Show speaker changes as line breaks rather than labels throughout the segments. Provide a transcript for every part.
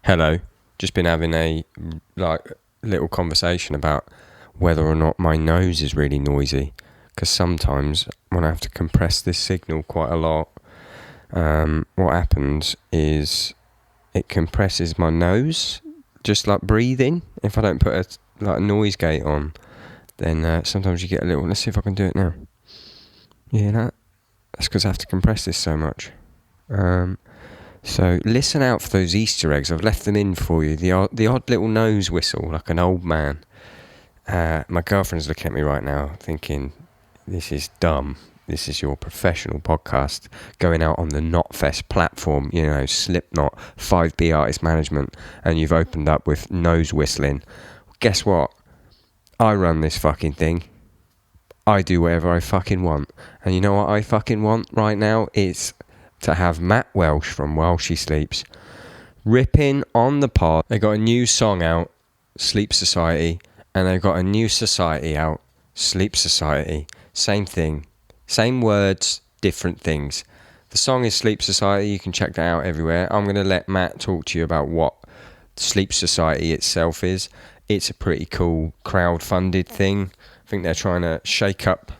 Hello. Just been having a little conversation about whether or not my nose is really noisy. Because sometimes when I have to compress this signal quite a lot, what happens is it compresses my nose, just like breathing. If I don't put a noise gate on, then sometimes you get a little... Let's see if I can do it now. You hear that? That's because I have to compress this so much. So listen out for those Easter eggs. I've left them in for you. The odd little nose whistle, like an old man. My girlfriend's looking at me right now thinking, this is dumb. This is your professional podcast going out on the Knotfest platform, you know, Slipknot, 5B Artist Management, and you've opened up with nose whistling. Guess what? I run this fucking thing. I do whatever I fucking want. And you know what I fucking want right now? It's to have Mat Welsh from While She Sleeps ripping on the pod. They got a new song out, Sleep Society, and they've got a new society out, Sleep Society. Same thing. Same words, different things. The song is Sleep Society. You can check that out everywhere. I'm going to let Matt talk to you about what Sleep Society itself is. It's a pretty cool crowdfunded thing. I think they're trying to shake up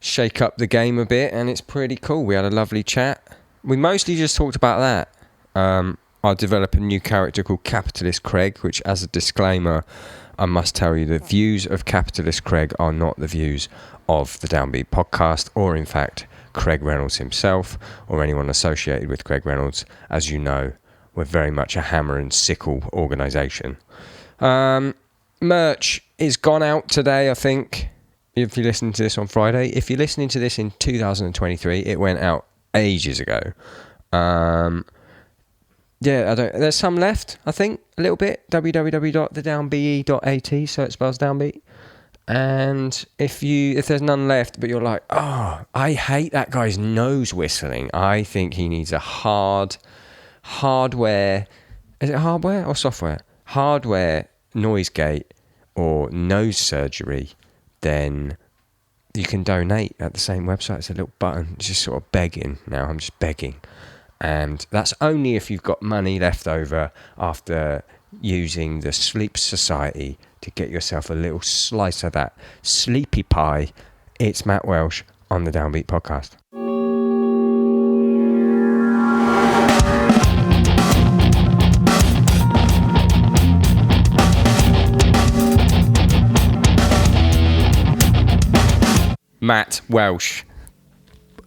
the game a bit, and it's pretty cool. We had a lovely chat. We mostly just talked about that. I'll develop a new character called Capitalist Craig, which, as a disclaimer, I must tell you, the views of Capitalist Craig are not the views of the Downbeat podcast, or in fact, Craig Reynolds himself, or anyone associated with Craig Reynolds. As you know, we're very much a hammer and sickle organisation. Merch is gone out today, I think, if you're listening to this on Friday. If you're listening to this in 2023, it went out ages ago. There's some left, I think, a little bit. www.thedownbe.at, so it spells Downbeat. And if there's none left, but you're like, oh, I hate that guy's nose whistling. I think he needs a hardware. Is it hardware or software? Hardware noise gate or nose surgery. Then you can donate at the same website. It's a little button. It's just sort of begging now. I'm just begging. And that's only if you've got money left over after using the Sleep Society to get yourself a little slice of that sleepy pie. It's Mat Welsh on the Downbeat podcast. Mat Welsh.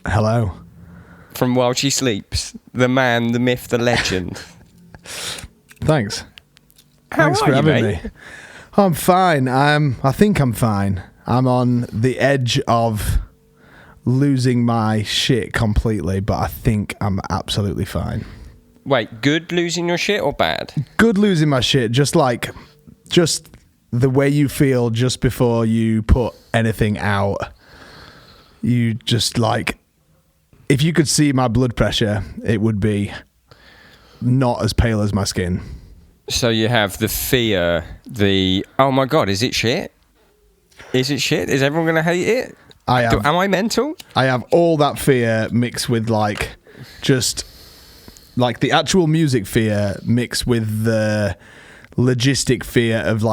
Hello.
From While She Sleeps. The man, the myth, the legend.
Thanks.
Thanks
for having me. I'm fine. I think I'm fine. I'm on the edge of losing my shit completely, but I think I'm absolutely fine.
Wait, good losing your shit or bad?
Good losing my shit, just the way you feel just before you put anything out. You just if you could see my blood pressure, it would be not as pale as my skin.
So you have the fear, oh my God, is it shit? Is it shit? Is everyone going to hate it? Am I mental?
I have all that fear mixed with the actual music fear mixed with the logistic fear of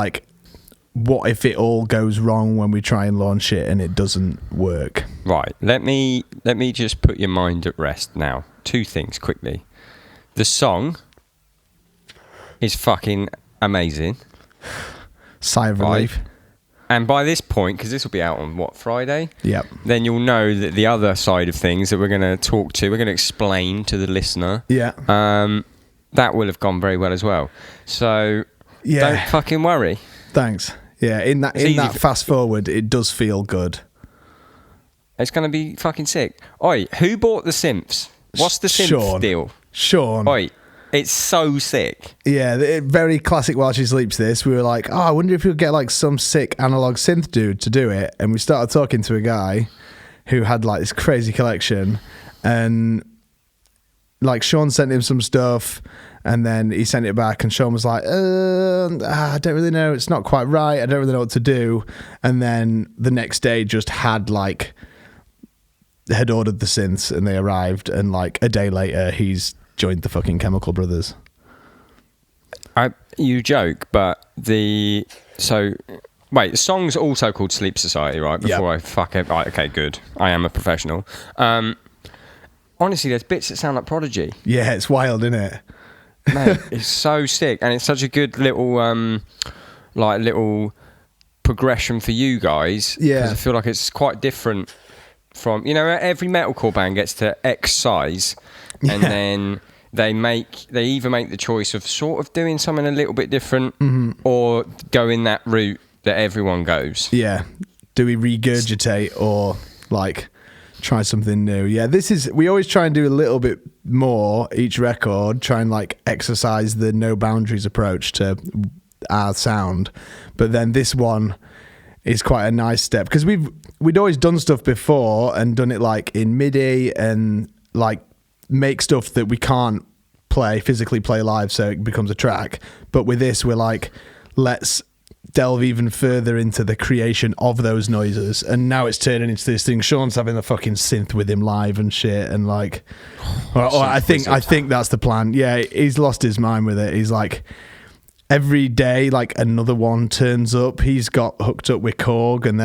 what if it all goes wrong when we try and launch it and it doesn't work?
Right. Let me just put your mind at rest now. Two things quickly. The song is fucking amazing.
Sigh of relief.
Right. And by this point, because this will be out on Friday?
Yep.
Then you'll know that the other side of things that we're going to talk to, we're going to explain to the listener.
Yeah.
That will have gone very well as well. So don't fucking worry.
Thanks. Yeah, in that fast forward, it does feel good.
It's going to be fucking sick. Oi, who bought the synths? What's the synth deal?
Sean.
Oi, it's so sick.
Yeah, very classic While She Sleeps this. We were like, I wonder if we'll get some sick analog synth dude to do it. And we started talking to a guy who had this crazy collection. And Sean sent him some stuff. And then he sent it back and Sean was like, I don't really know. It's not quite right. I don't really know what to do. And then the next day just had ordered the synths and they arrived. And a day later, he's joined the fucking Chemical Brothers.
You joke, but the song's also called Sleep Society, right? Before I fuck it. Right, okay, good. I am a professional. Honestly, there's bits that sound like Prodigy.
Yeah, it's wild, isn't it?
Mate, it's so sick, and it's such a good little little progression for you guys.
Yeah,
because I feel like it's quite different from, you know, every metalcore band gets to X size, and then they either make the choice of sort of doing something a little bit different, or go in that route that everyone goes.
Yeah, do we regurgitate or like try something new? Yeah, we always try and do a little bit more each record, try and like exercise the no boundaries approach to our sound, but then this one is quite a nice step because we'd always done stuff before and done it like in MIDI and like make stuff that we can't physically play live so it becomes a track. But with this, we're like, let's delve even further into the creation of those noises, and now it's turning into this thing. Sean's having the fucking synth with him live and shit, and like, I think that's the plan. Yeah, he's lost his mind with it. He's like, every day, like another one turns up. He's got hooked up with Korg, and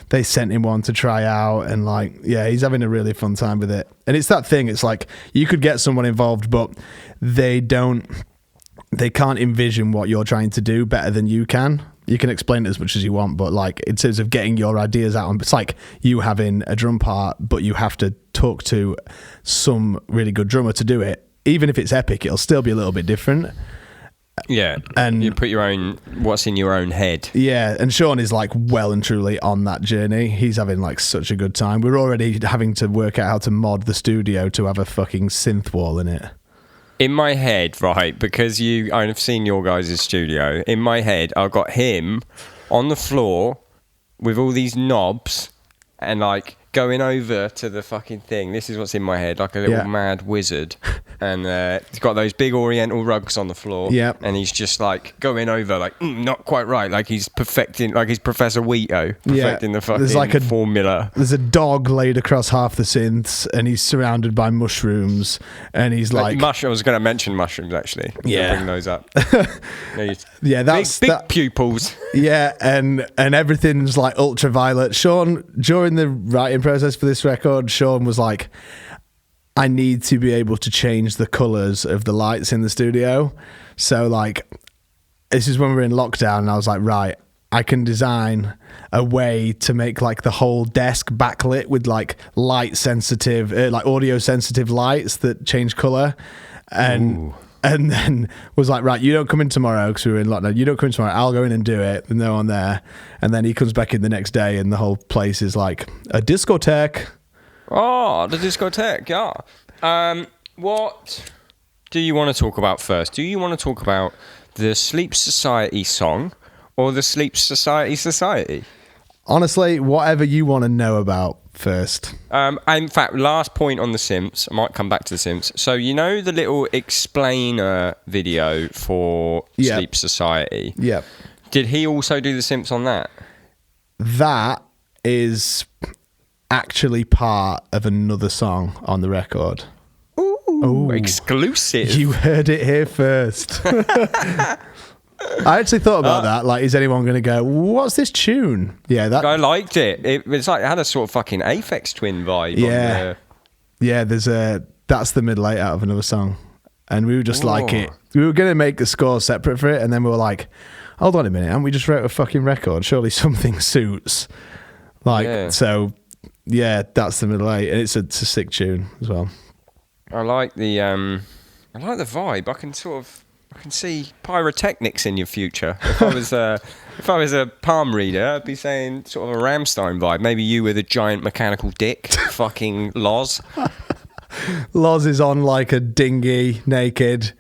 they sent him one to try out, and like, yeah, he's having a really fun time with it. And it's that thing. It's like you could get someone involved, but they can't envision what you're trying to do better than you can. You can explain it as much as you want, but like in terms of getting your ideas out, it's like you having a drum part, but you have to talk to some really good drummer to do it. Even if it's epic, it'll still be a little bit different.
Yeah, and you put what's in your own head.
Yeah, and Sean is like well and truly on that journey. He's having like such a good time. We're already having to work out how to mod the studio to have a fucking synth wall in it.
In my head, right, because I've seen your guys' studio. In my head, I've got him on the floor with all these knobs and like going over to the fucking thing. This is what's in my head, like a little mad wizard. And he's got those big oriental rugs on the floor.
Yep.
And he's just like going over, like, not quite right. Like he's perfecting, like he's Professor Wheato, perfecting the fucking formula.
There's a dog laid across half the synths, and he's surrounded by mushrooms. And he's like
I was going to mention mushrooms, actually.
Yeah.
Bring those up.
Yeah, that's
big pupils.
Yeah, and everything's like ultraviolet. Sean, during the writing process for this record, Sean was like, I need to be able to change the colours of the lights in the studio. So like, this is when we were in lockdown, and I was like, right, I can design a way to make like the whole desk backlit with like light sensitive, like audio sensitive lights that change colour. And then was like, right, you don't come in tomorrow because we were in lockdown. You don't come in tomorrow. I'll go in and do it. With no one there. And then he comes back in the next day, and the whole place is like a discotheque.
Oh, the discotheque, yeah. What do you want to talk about first? Do you want to talk about the Sleep Society song or the Sleep Society?
Honestly, whatever you want to know about first.
In fact, last point on the Simps. I might come back to the Simps. So you know the little explainer video for Sleep Society?
Yeah.
Did he also do the Simps on that?
That is actually part of another song on the record.
Ooh, exclusive.
You heard it here first. I actually thought about that. Like, is anyone going to go, what's this tune? Yeah, that.
I liked it. It's like, it had a sort of fucking Aphex Twin vibe.
Yeah. Yeah, that's the middle eight out of another song. And we were just like it. We were going to make the score separate for it, and then we were like, hold on a minute, haven't we just wrote a fucking record? Surely something suits. So, yeah, that's the middle eight, and it's a sick tune as well.
I like the vibe. I can see pyrotechnics in your future. If I was a palm reader, I'd be saying sort of a Rammstein vibe. Maybe you with a giant mechanical dick, fucking Loz.
Loz is on like a dinghy, naked.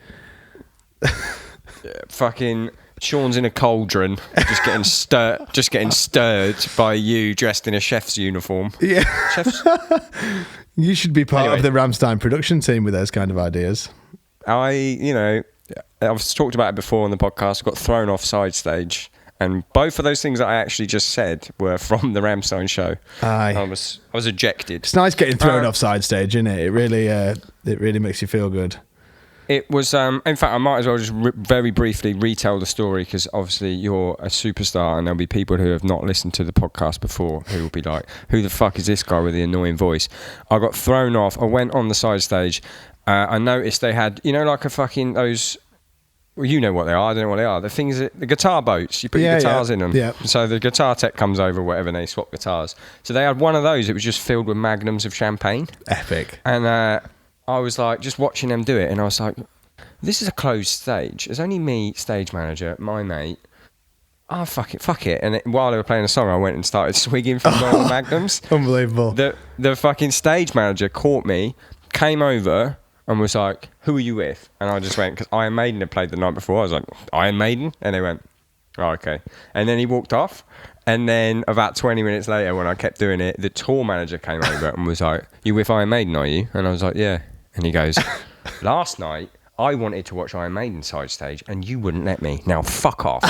Fucking Sean's in a cauldron, just getting stirred by you dressed in a chef's uniform.
Yeah. You should be part of the Rammstein production team with those kind of ideas.
I've talked about it before on the podcast. I got thrown off side stage, and both of those things that I actually just said were from the Rammstein show.
Aye.
I was ejected.
It's nice getting thrown off side stage, isn't it? It really makes you feel good.
it was. In fact, I might as well just very briefly retell the story, because obviously you're a superstar, and there'll be people who have not listened to the podcast before who will be like, "Who the fuck is this guy with the annoying voice?" I got thrown off. I went on the side stage. I noticed they had, like a fucking those. Well, you know what they are. I don't know what they are. The things, the guitar boats. You put your guitars in them.
Yeah.
So the guitar tech comes over, whatever, and they swap guitars. So they had one of those. It was just filled with magnums of champagne.
Epic.
And I was like, just watching them do it, and I was like, this is a closed stage. There's only me, stage manager, my mate. Oh, fuck it. And while they were playing a song, I went and started swigging from all the magnums.
Unbelievable.
The fucking stage manager caught me, came over, and was like, "Who are you with?" And I just went, because Iron Maiden had played the night before. I was like, "Iron Maiden?" And they went, "Oh, okay." And then he walked off. And then about 20 minutes later, when I kept doing it, the tour manager came over and was like, "You with Iron Maiden, are you?" And I was like, "Yeah." And he goes, "Last night, I wanted to watch Iron Maiden side stage, and you wouldn't let me. Now fuck off."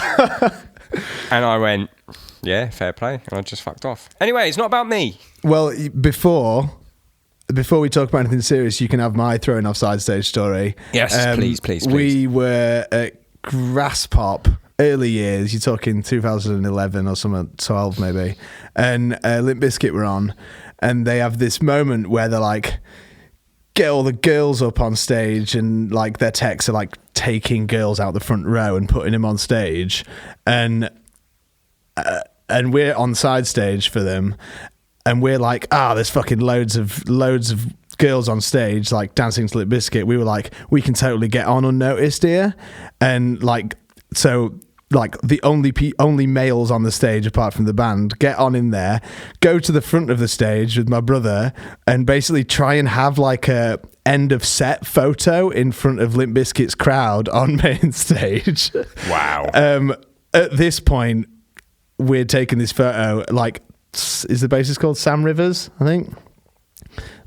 And I went, "Yeah, fair play." And I just fucked off. Anyway, it's not about me.
Well, before we talk about anything serious, you can have my throwing off side stage story.
Yes, please.
We were at Grass Pop, early years. You're talking 2011 or something, 12 maybe. And Limp Bizkit were on, and they have this moment where they're like, get all the girls up on stage, and like their techs are like taking girls out the front row and putting them on stage, and we're on side stage for them. And we're like, there's fucking loads of girls on stage, like dancing to Limp Bizkit. We were like, we can totally get on unnoticed here. And like, so like the only males on the stage apart from the band get on in there, go to the front of the stage with my brother, and basically try and have like a end of set photo in front of Limp Bizkit's crowd on main stage.
Wow.
At this point, we're taking this photo, like, is the bassist called Sam Rivers, I think?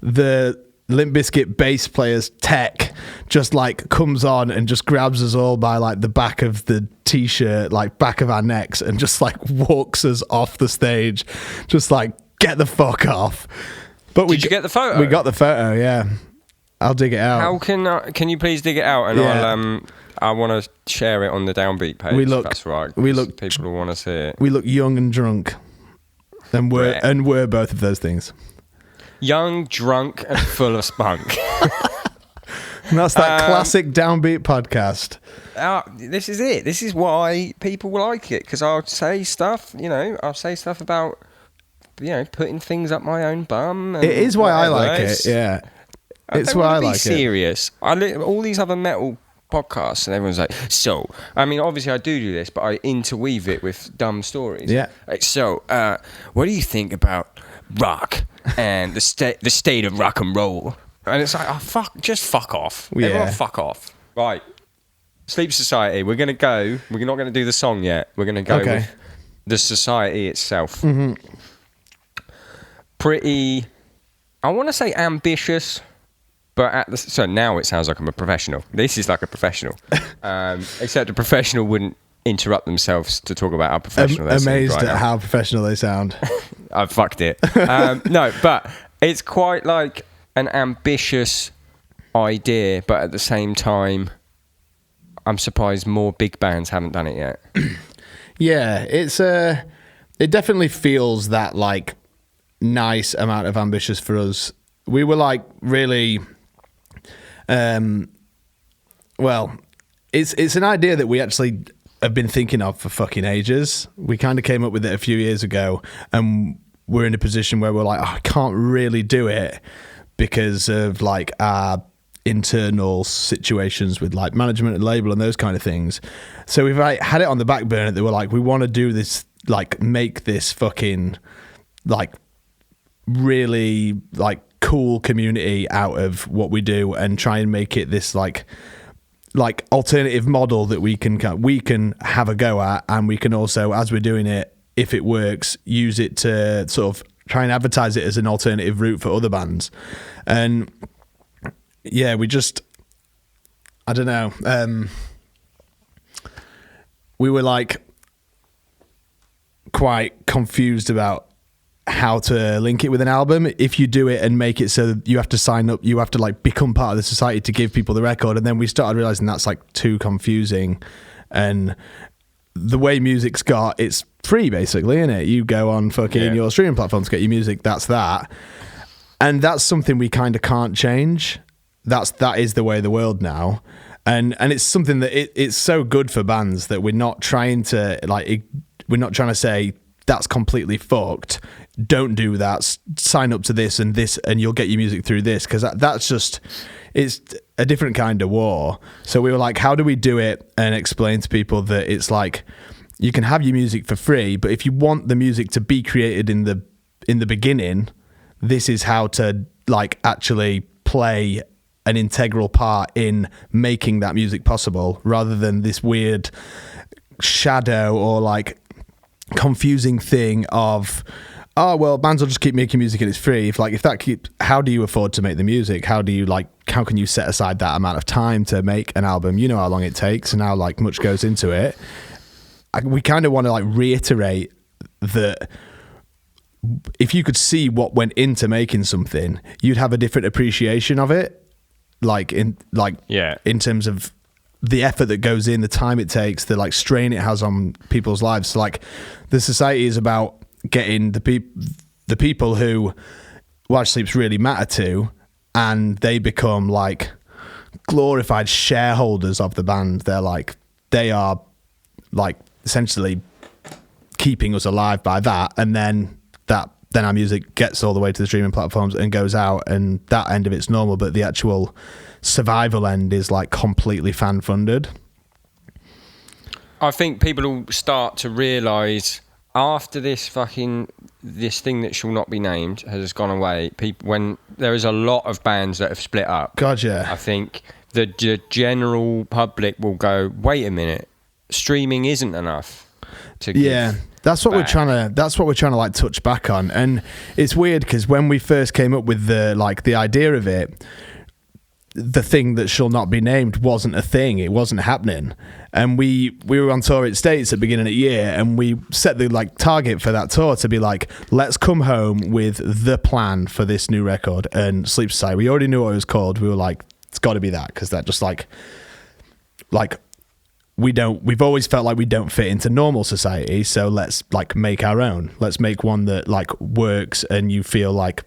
The Limp Bizkit bass player's tech just like comes on and just grabs us all by like the back of the t-shirt, like back of our necks, and just like walks us off the stage, just like, get the fuck off. But
Did you get the photo?
We got the photo, yeah. I'll dig it out.
How can you please dig it out? And I want to share it on the Downbeat page. That's right. People will want to see it.
We look young and drunk. And we're both of those things.
Young, drunk, and full of spunk.
And that's that classic Downbeat podcast.
This is it. This is why people will like it, because I'll say stuff, I'll say stuff about, putting things up my own bum. And
it is why I like it, yeah. It's why I like it.
Serious. All these other metal podcasts, and everyone's like, so, I mean, obviously I do this, but I interweave it with dumb stories.
Yeah.
Like, so, what do you think about rock and the state of rock and roll? And it's like, just fuck off.
Yeah.
Everyone fuck off. Right. Sleep Society, we're not going to do the song yet. We're going to go with the society itself.
Mm-hmm.
Pretty, I want to say ambitious, but so now it sounds like I'm a professional. This is like a professional. Except a professional wouldn't interrupt themselves to talk about how professional they sound.
Amazed
right
at how professional they sound.
I fucked it. No, but it's quite like an ambitious idea, but at the same time, I'm surprised more big bands haven't done it yet.
Yeah, it definitely feels that like nice amount of ambitious for us. We were like really, well, it's an idea that we actually have been thinking of for fucking ages. We kind of came up with it a few years ago, and we're in a position where we're like, I can't really do it because of like our internal situations with like management and label and those kind of things. So we've like had it on the back burner that we're like, we want to do this, like make this fucking like really like cool community out of what we do, and try and make it this like alternative model that we can have a go at, and we can also, as we're doing it, if it works, use it to sort of try and advertise it as an alternative route for other bands. And yeah, we just, I don't know, we were like quite confused about how to link it with an album. If you do it and make it so that you have to sign up, you have to like become part of the society to give people the record. And then we started realizing that's like too confusing. And the way music's got, it's free basically, isn't it? You go on fucking your streaming platform to get your music. That's that. And that's something we kind of can't change. That is the way of the world now. And it's something that it's so good for bands that we're not trying to say that's completely fucked. Don't do that. Sign up to this, and you'll get your music through this, because that's just, it's a different kind of war. So we were like, how do we do it and explain to people that it's like you can have your music for free, but if you want the music to be created in the beginning, this is how to like actually play an integral part in making that music possible, rather than this weird shadow or like confusing thing of, oh well, bands will just keep making music and it's free. How do you afford to make the music? How can you set aside that amount of time to make an album? You know how long it takes and how like much goes into it. We kind of want to like reiterate that if you could see what went into making something, you'd have a different appreciation of it. In terms of the effort that goes in, the time it takes, the like strain it has on people's lives. So like the society is about getting the people who Welsh Sleeps really matter to, and they become like glorified shareholders of the band. They are like essentially keeping us alive by that, and then our music gets all the way to the streaming platforms and goes out, and that end of it's normal, but the actual survival end is like completely fan funded.
I think people will start to realise after this thing that shall not be named has gone away, when there is a lot of bands that have split up.
God, yeah.
I think the general public will go, wait a minute, streaming isn't enough to give.
That's what we're trying to like touch back on. And it's weird because when we first came up with the idea of it, the thing that shall not be named wasn't a thing. It wasn't happening. And we were on tour at States at the beginning of the year, and we set the like target for that tour to be like, let's come home with the plan for this new record. And Sleep Society, we already knew what it was called. We were like, it's got to be that, because that just like we've always felt like we don't fit into normal society, so let's like make our own. Let's make one that like works, and you feel like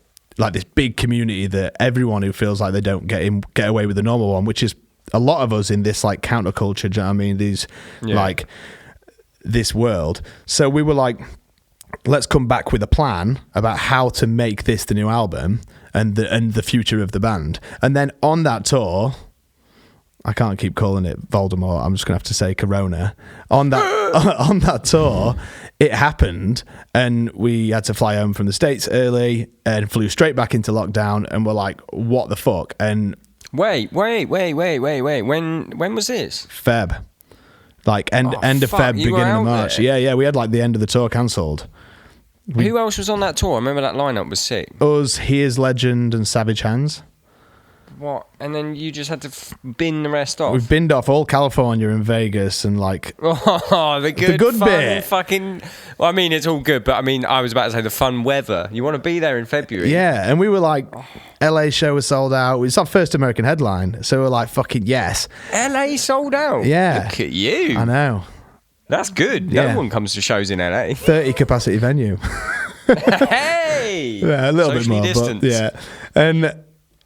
this big community that everyone who feels like they don't get away with the normal one, which is a lot of us in this like counterculture, do you know what I mean? Like this world. So we were like, let's come back with a plan about how to make this the new album and the future of the band. And then on that tour, I can't keep calling it Voldemort, I'm just gonna have to say Corona. On that tour, it happened, and we had to fly home from the States early and flew straight back into lockdown, and we're like, what the fuck? And
wait, when was this?
Feb. Like end of Feb, beginning of March.
There?
Yeah, we had like the end of the tour cancelled.
Who else was on that tour? I remember that lineup was sick.
Us, Here's Legend, and Savage Hands.
What? And then you just had to bin the rest off?
We've binned off all California and Vegas and like...
Oh, the good fun
bit.
Fucking... Well, I mean, it's all good, but I mean, I was about to say the fun weather. You want to be there in February?
Yeah, and we were like, LA show was sold out. It's our first American headline, so we're like, fucking yes.
LA sold out?
Yeah.
Look at you.
I know.
That's good. No one comes to shows in LA.
30 capacity venue.
Hey!
Yeah, a little
Socially
bit more,
distanced.
but yeah. And...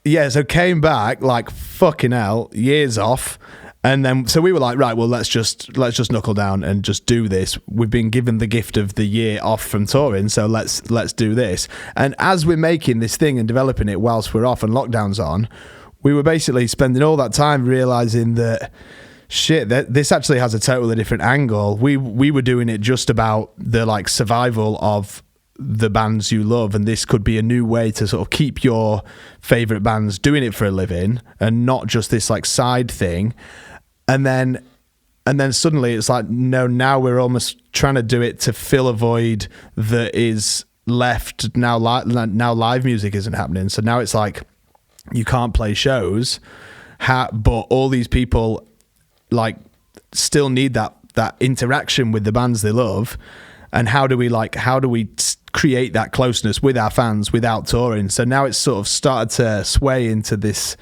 yeah, so came back like fucking hell, years off, and then so we were like, right, well let's just knuckle down and just do this. We've been given the gift of the year off from touring, so let's do this. And as we're making this thing and developing it whilst we're off and lockdown's on, we were basically spending all that time realizing that shit, that this actually has a totally different angle. We were doing it just about the like survival of the bands you love, and this could be a new way to sort of keep your favorite bands doing it for a living and not just this like side thing. And then suddenly it's like, no, now we're almost trying to do it to fill a void that is left now. Now live music isn't happening, so now it's like you can't play shows, but all these people like still need that interaction with the bands they love. and how do we create that closeness with our fans without touring? So now it's sort of started to sway into this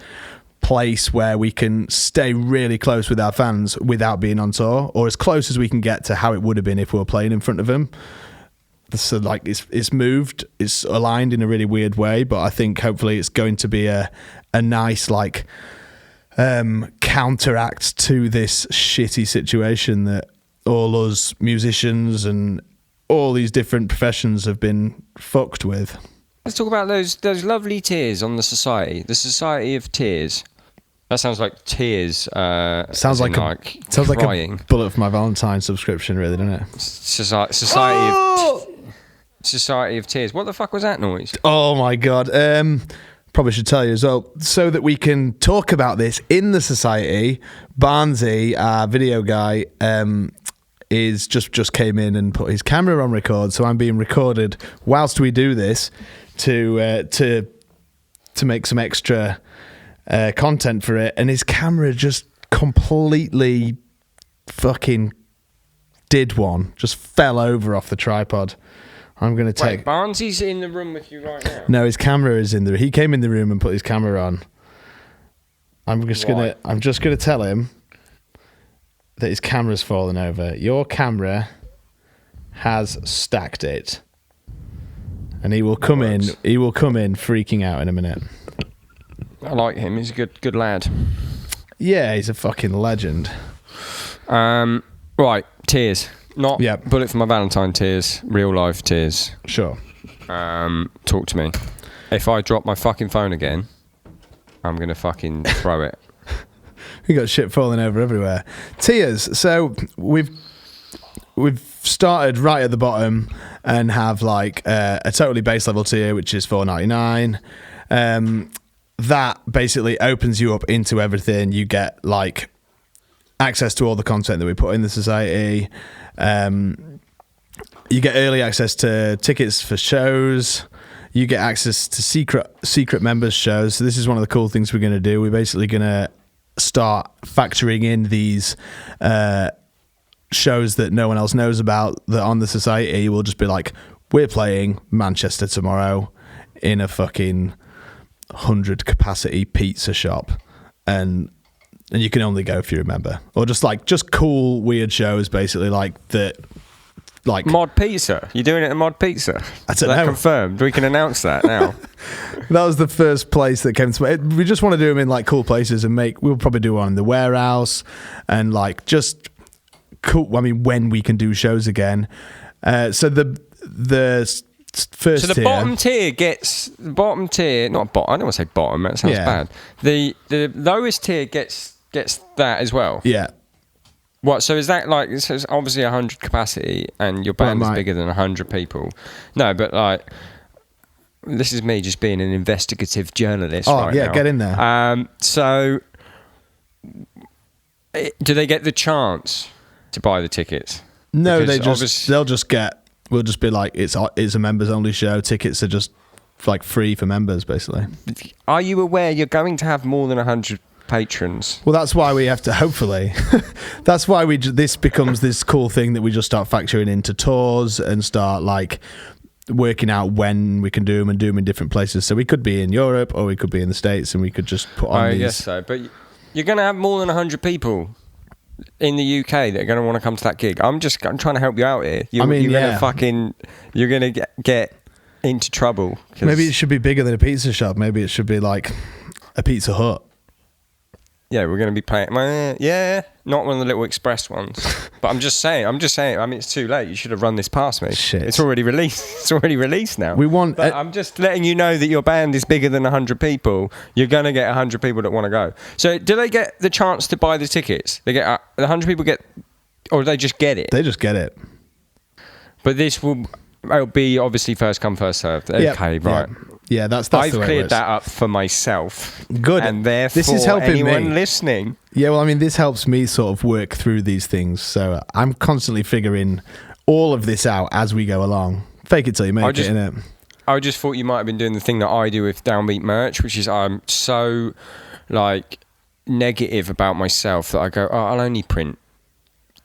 place where we can stay really close with our fans without being on tour, or as close as we can get to how it would have been if we were playing in front of them. So like it's moved, it's aligned in a really weird way, but I think hopefully it's going to be a nice like counteract to this shitty situation that all us musicians and all these different professions have been fucked with.
Let's talk about those lovely tears on the Society of Tears. That sounds like tears.
Sounds like
crying.
Like a bullet for my Valentine subscription, really, doesn't it?
Society of Tears. What the fuck was that noise?
Oh my god. Probably should tell you as well, so that we can talk about this in the society. Barnsey, our video guy, is just came in and put his camera on record, so I'm being recorded whilst we do this to make some extra content for it, and his camera just completely fucking just fell over off the tripod. I'm going to take...
Wait, Barnsey's in the room with you right now?
No, his camera is in there. He came in the room and put his camera on. I'm just going to tell him that his camera's fallen over. Your camera has stacked it. And he will come in freaking out in a minute.
I like him. He's a good lad.
Yeah, he's a fucking legend.
Right, tears. Not
Yep.
bullet for my Valentine tears, real life tears.
Sure.
Talk to me. If I drop my fucking phone again, I'm going to fucking throw it.
We got shit falling over everywhere. Tears. So we've started right at the bottom and have like a totally base level tier, which is $4.99. That basically opens you up into everything. You get like access to all the content that we put in the society. You get early access to tickets for shows. You get access to secret members shows. So this is one of the cool things we're going to do. We're basically going to start factoring in these shows that no one else knows about, that on the society will just be like, we're playing Manchester tomorrow in a fucking 100 capacity pizza shop, and you can only go if you're a member, or just cool weird shows basically like that. Like
Mod Pizza. You're doing it at Mod Pizza?
I don't know.
Confirmed. We can announce that now.
That was the first place that came to mind. We just want to do them in like cool places and we'll probably do one in the warehouse and like just cool. I mean, when we can do shows again. So the first
so the bottom tier, not bottom, I don't want to say bottom, that sounds bad. The lowest tier gets that as well.
Yeah.
What? So is that like? So it's obviously 100 capacity, and your band is bigger than 100 people. No, but like, this is me just being an investigative journalist.
Oh yeah, get in there.
So, do they get the chance to buy the tickets?
No, they'll just get. We'll just be like, it's a members only show. Tickets are just like free for members, basically.
Are you aware you're going to have more than 100 patrons?
Well, that's why we have to, hopefully. That's why this becomes this cool thing that we just start factoring into tours and start like working out when we can do them and do them in different places. So we could be in Europe or we could be in the States, and we could just put on these.
I guess so, but you're going to have more than 100 people in the UK that are going to want to come to that gig. I'm trying to help you out here. You're going to get into trouble.
Maybe it should be bigger than a pizza shop. Maybe it should be like a Pizza Hut.
Yeah, we're going to be playing. Yeah, not one of the little express ones. But I'm just saying. I mean, it's too late. You should have run this past me.
Shit.
It's already released. It's already released now. I'm just letting you know that your band is bigger than 100 people. You're going to get 100 people that want to go. So, do they get the chance to buy the tickets? They get 100 people get, or do they just get it?
They just get it.
But it'll be obviously first come, first served. Okay, right.
Yeah, that's
I've
the way
cleared that up for myself.
Good.
And therefore,
this is helping
anyone
me
listening.
Yeah, well, I mean, this helps me sort of work through these things. So I'm constantly figuring all of this out as we go along. Fake it till you make it, innit?
I just thought you might have been doing the thing that I do with Downbeat merch, which is I'm so like negative about myself that I go, I'll only print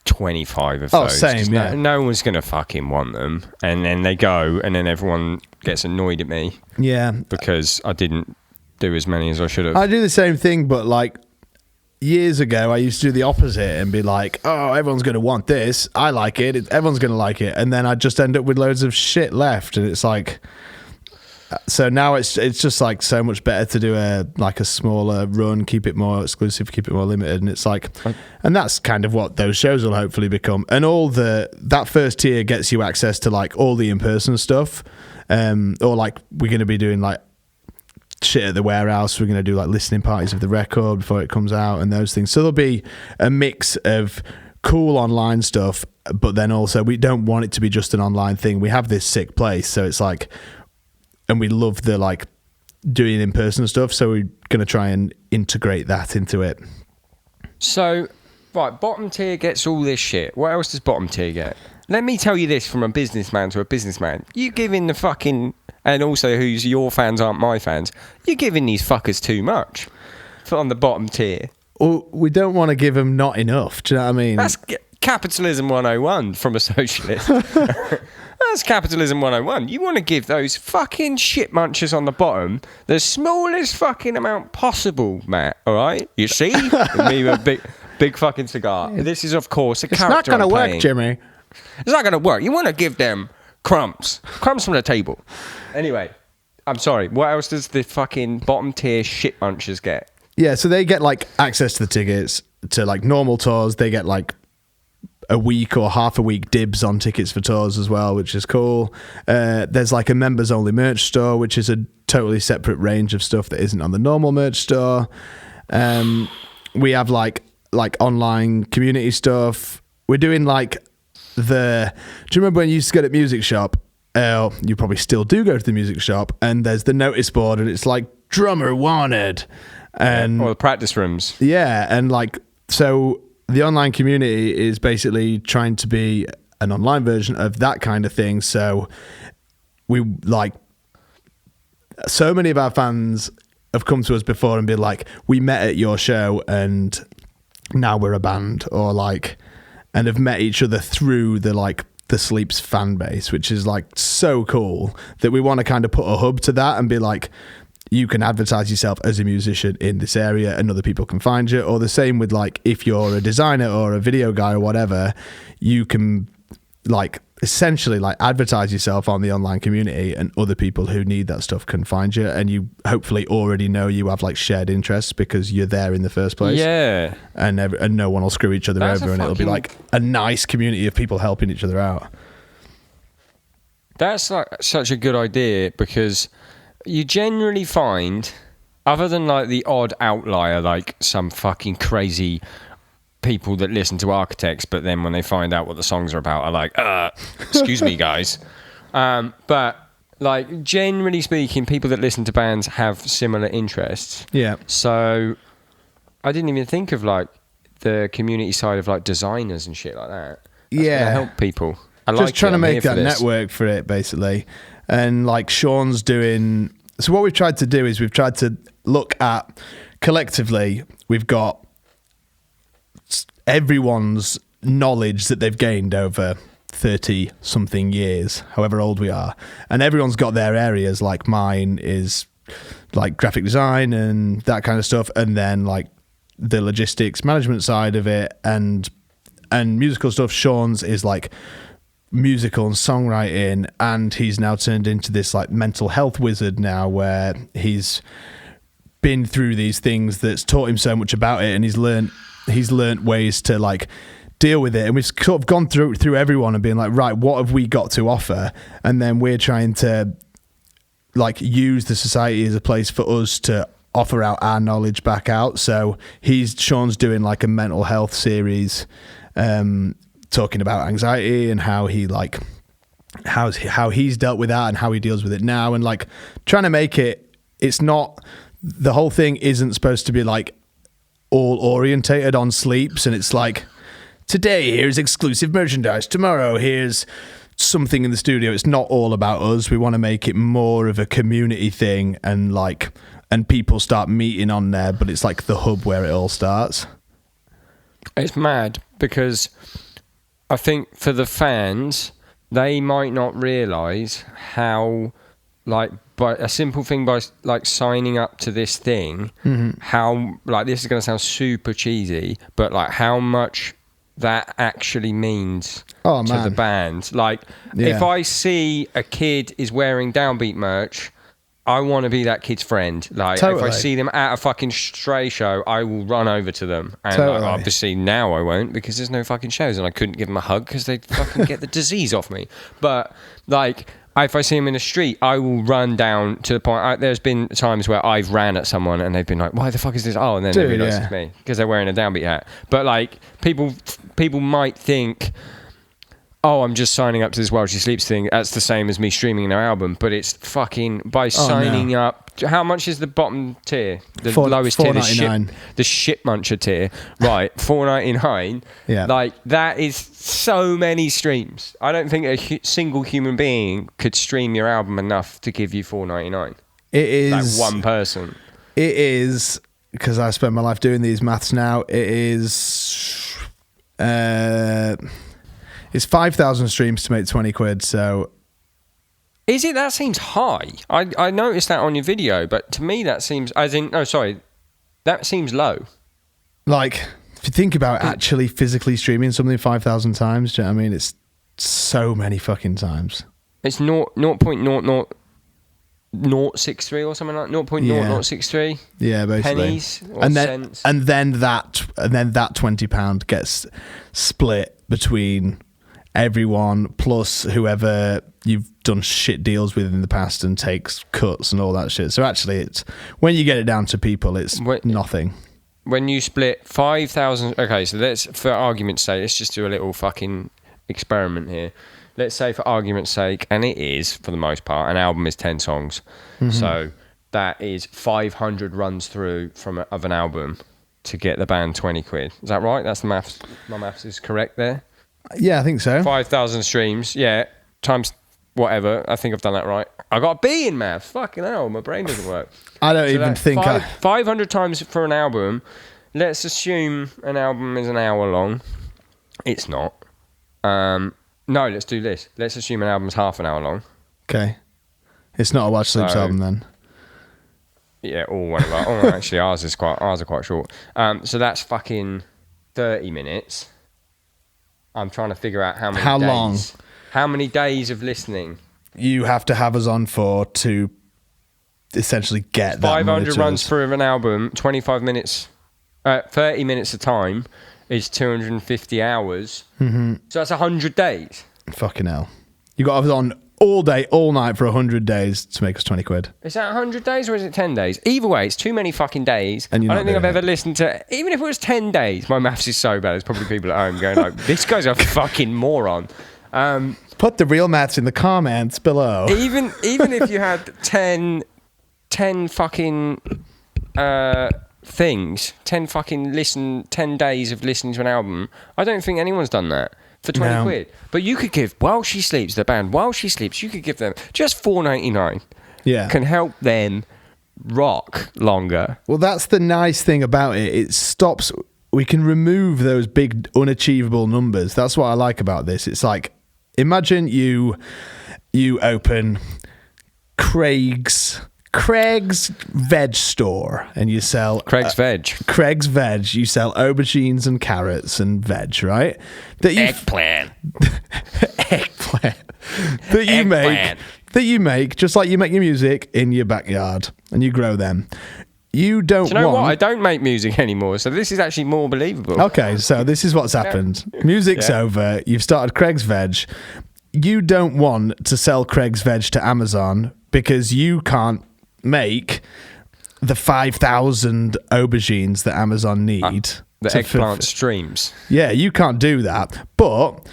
25 of
Oh,
those.
same, yeah.
No one's going to fucking want them. And then they go, and then everyone gets annoyed at me.
Yeah.
Because I didn't do as many as I should have.
I do the same thing, but like years ago, I used to do the opposite and be like, oh, everyone's going to want this. I like it. Everyone's going to like it. And then I just end up with loads of shit left. And it's like, so now it's just like so much better to do a smaller run, keep it more exclusive, keep it more limited. And it's like, and that's kind of what those shows will hopefully become. And that first tier gets you access to like all the in-person stuff. Or like we're going to be doing like shit at the warehouse. We're going to do like listening parties of the record before it comes out and those things. So there'll be a mix of cool online stuff, but then also we don't want it to be just an online thing. We have this sick place, so it's like, and we love the like doing in-person stuff, so we're going to try and integrate that into it. So,
right, bottom tier gets all this shit. What else does bottom tier get? Let me tell you this from a businessman to a businessman. You giving the fucking... And also who's your fans aren't my fans. You're giving these fuckers too much on the bottom tier.
Well, we don't want to give them not enough. Do you know what I mean?
That's capitalism 101 from a socialist. That's capitalism 101. You want to give those fucking shit munchers on the bottom the smallest fucking amount possible, Matt. All right? You see? Me with a big fucking cigar. This is, of course, a character.
It's not going to work, Jimmy.
It's not going to work. You want to give them crumbs from the table. Anyway, I'm sorry. What else does the fucking bottom tier shit munchers get?
Yeah, so they get like access to the tickets to like normal tours. They get like a week or half a week dibs on tickets for tours as well, which is cool. There's like a members only merch store, which is a totally separate range of stuff that isn't on the normal merch store. We have like online community stuff. We're doing like do you remember when you used to go to music shop? You probably still do go to the music shop, and there's the notice board, and it's like drummer wanted, and
or the practice rooms.
Yeah, and like so. The online community is basically trying to be an online version of that kind of thing. So we like so many of our fans have come to us before and been like, we met at your show and now we're a band, or like, and have met each other through the Sleeps fan base, which is like so cool that we want to kind of put a hub to that and be like, you can advertise yourself as a musician in this area and other people can find you. Or the same with like, if you're a designer or a video guy or whatever, you can like essentially like advertise yourself on the online community and other people who need that stuff can find you. And you hopefully already know you have like shared interests because you're there in the first place.
Yeah.
And no one will screw each other over, and it'll be like a nice community of people helping each other out.
That's like such a good idea, because you generally find, other than like the odd outlier, like some fucking crazy people that listen to Architects, but then when they find out what the songs are about are like, excuse me, guys. But like generally speaking, people that listen to bands have similar interests.
Yeah.
So I didn't even think of like the community side of like designers and shit like that. That's gonna help people.
Just trying to make that network for it, basically. And like Sean's doing... So what we've tried to do is we've tried to look at, collectively, we've got everyone's knowledge that they've gained over 30-something years, however old we are. And everyone's got their areas, like mine is like graphic design and that kind of stuff. And then like the logistics management side of it and musical stuff. Sean's is like musical and songwriting, and he's now turned into this like mental health wizard now, where he's been through these things that's taught him so much about it, and he's learned ways to like deal with it. And we've sort of gone through everyone and been like, right, what have we got to offer? And then we're trying to like use the society as a place for us to offer out our knowledge back out. So Sean's doing like a mental health series, talking about anxiety and how he like how he's dealt with that and how he deals with it now, and like trying to make it's not, the whole thing isn't supposed to be like all orientated on Sleeps, and it's like, today here's exclusive merchandise, tomorrow here's something in the studio. It's not all about us. We want to make it more of a community thing, and people start meeting on there, but it's like the hub where it all starts.
It's mad because I think for the fans, they might not realise how, like, by a simple thing, by like signing up to this thing, how, like, this is going to sound super cheesy, but like how much that actually means to the band. Like, if I see a kid is wearing Downbeat merch, I want to be that kid's friend. Like, if I see them at a fucking stray show, I will run over to them. And like, obviously now I won't, because there's no fucking shows, and I couldn't give them a hug because they'd fucking get the disease off me. But like, if I see them in the street, I will run down to the point. There's been times where I've ran at someone and they've been like, "Why the fuck is this?" Oh, and then they realise it's me because they're wearing a Downbeat hat. But like, people might think, "Oh, I'm just signing up to this While She Sleeps thing. That's the same as me streaming their album." But it's fucking by signing up. How much is the bottom tier? The lowest tier, the shit muncher tier, right? $4.99.
Yeah,
like that is so many streams. I don't think a single human being could stream your album enough to give you $4.99.
It is
like one person.
It is, because I spend my life doing these maths now. It is. It's 5,000 streams to make 20 quid, so...
Is it? That seems high. I noticed that on your video, but to me that seems... that seems low.
Like, if you think about actually physically streaming something 5,000 times, do you know what I mean? It's so many fucking times.
It's 0.00063 or something like 0.0063.
Yeah, basically.
Pennies or cents.
And then that £20 gets split between everyone plus whoever you've done shit deals with in the past and takes cuts and all that shit. So actually, it's when you get it down to people, it's nothing.
When you split 5,000... Okay, so let's, for argument's sake, let's just do a little fucking experiment here. Let's say, for argument's sake, and it is, for the most part, an album is 10 songs. So that is 500 runs through of an album to get the band 20 quid. Is that right? That's the maths. My maths is correct there?
Yeah, I think so.
5,000 streams, yeah, times whatever. I think I've done that right. I got a B in maths. Fucking hell, my brain doesn't work.
I don't even think
500 times for an album. Let's assume an album is an hour long. It's not. No, let's do this. Let's assume an album's half an hour long.
Okay. It's not a Watch Sleeps album then.
Yeah, or one of our... actually, ours are quite short. So that's fucking 30 minutes. I'm trying to figure out how many days of listening
you have to have us on for to essentially get that
500 runs through of an album, 25 minutes, 30 minutes of time is 250 hours. So that's 100 days.
Fucking hell. You got us on all day, all night for 100 days to make us 20 quid.
Is that 100 days or is it 10 days? Either way, it's too many fucking days. And I don't think I've ever listened to... Even if it was 10 days, my maths is so bad. There's probably people at home going like, this guy's a fucking moron.
Put the real maths in the comments below.
Even if you had 10 fucking things, 10 days of listening to an album, I don't think anyone's done that. For 20 quid. But you could give While She Sleeps, the band While She Sleeps, you could give them just $4.99.
Yeah.
Can help them rock longer.
Well, that's the nice thing about it. It stops... We can remove those big unachievable numbers. That's what I like about this. It's like, imagine you open Craig's veg store and you sell
Craig's veg.
You sell aubergines and carrots and veg, right?
Eggplant.
That you make just like you make your music in your backyard and you grow them. You don't
Do you know what? I don't make music anymore, so this is actually more believable.
Okay, so this is what's happened. Music's over. You've started Craig's Veg. You don't want to sell Craig's Veg to Amazon because you can't make the 5,000 aubergines that Amazon need.
The eggplant streams.
Yeah, you can't do that. But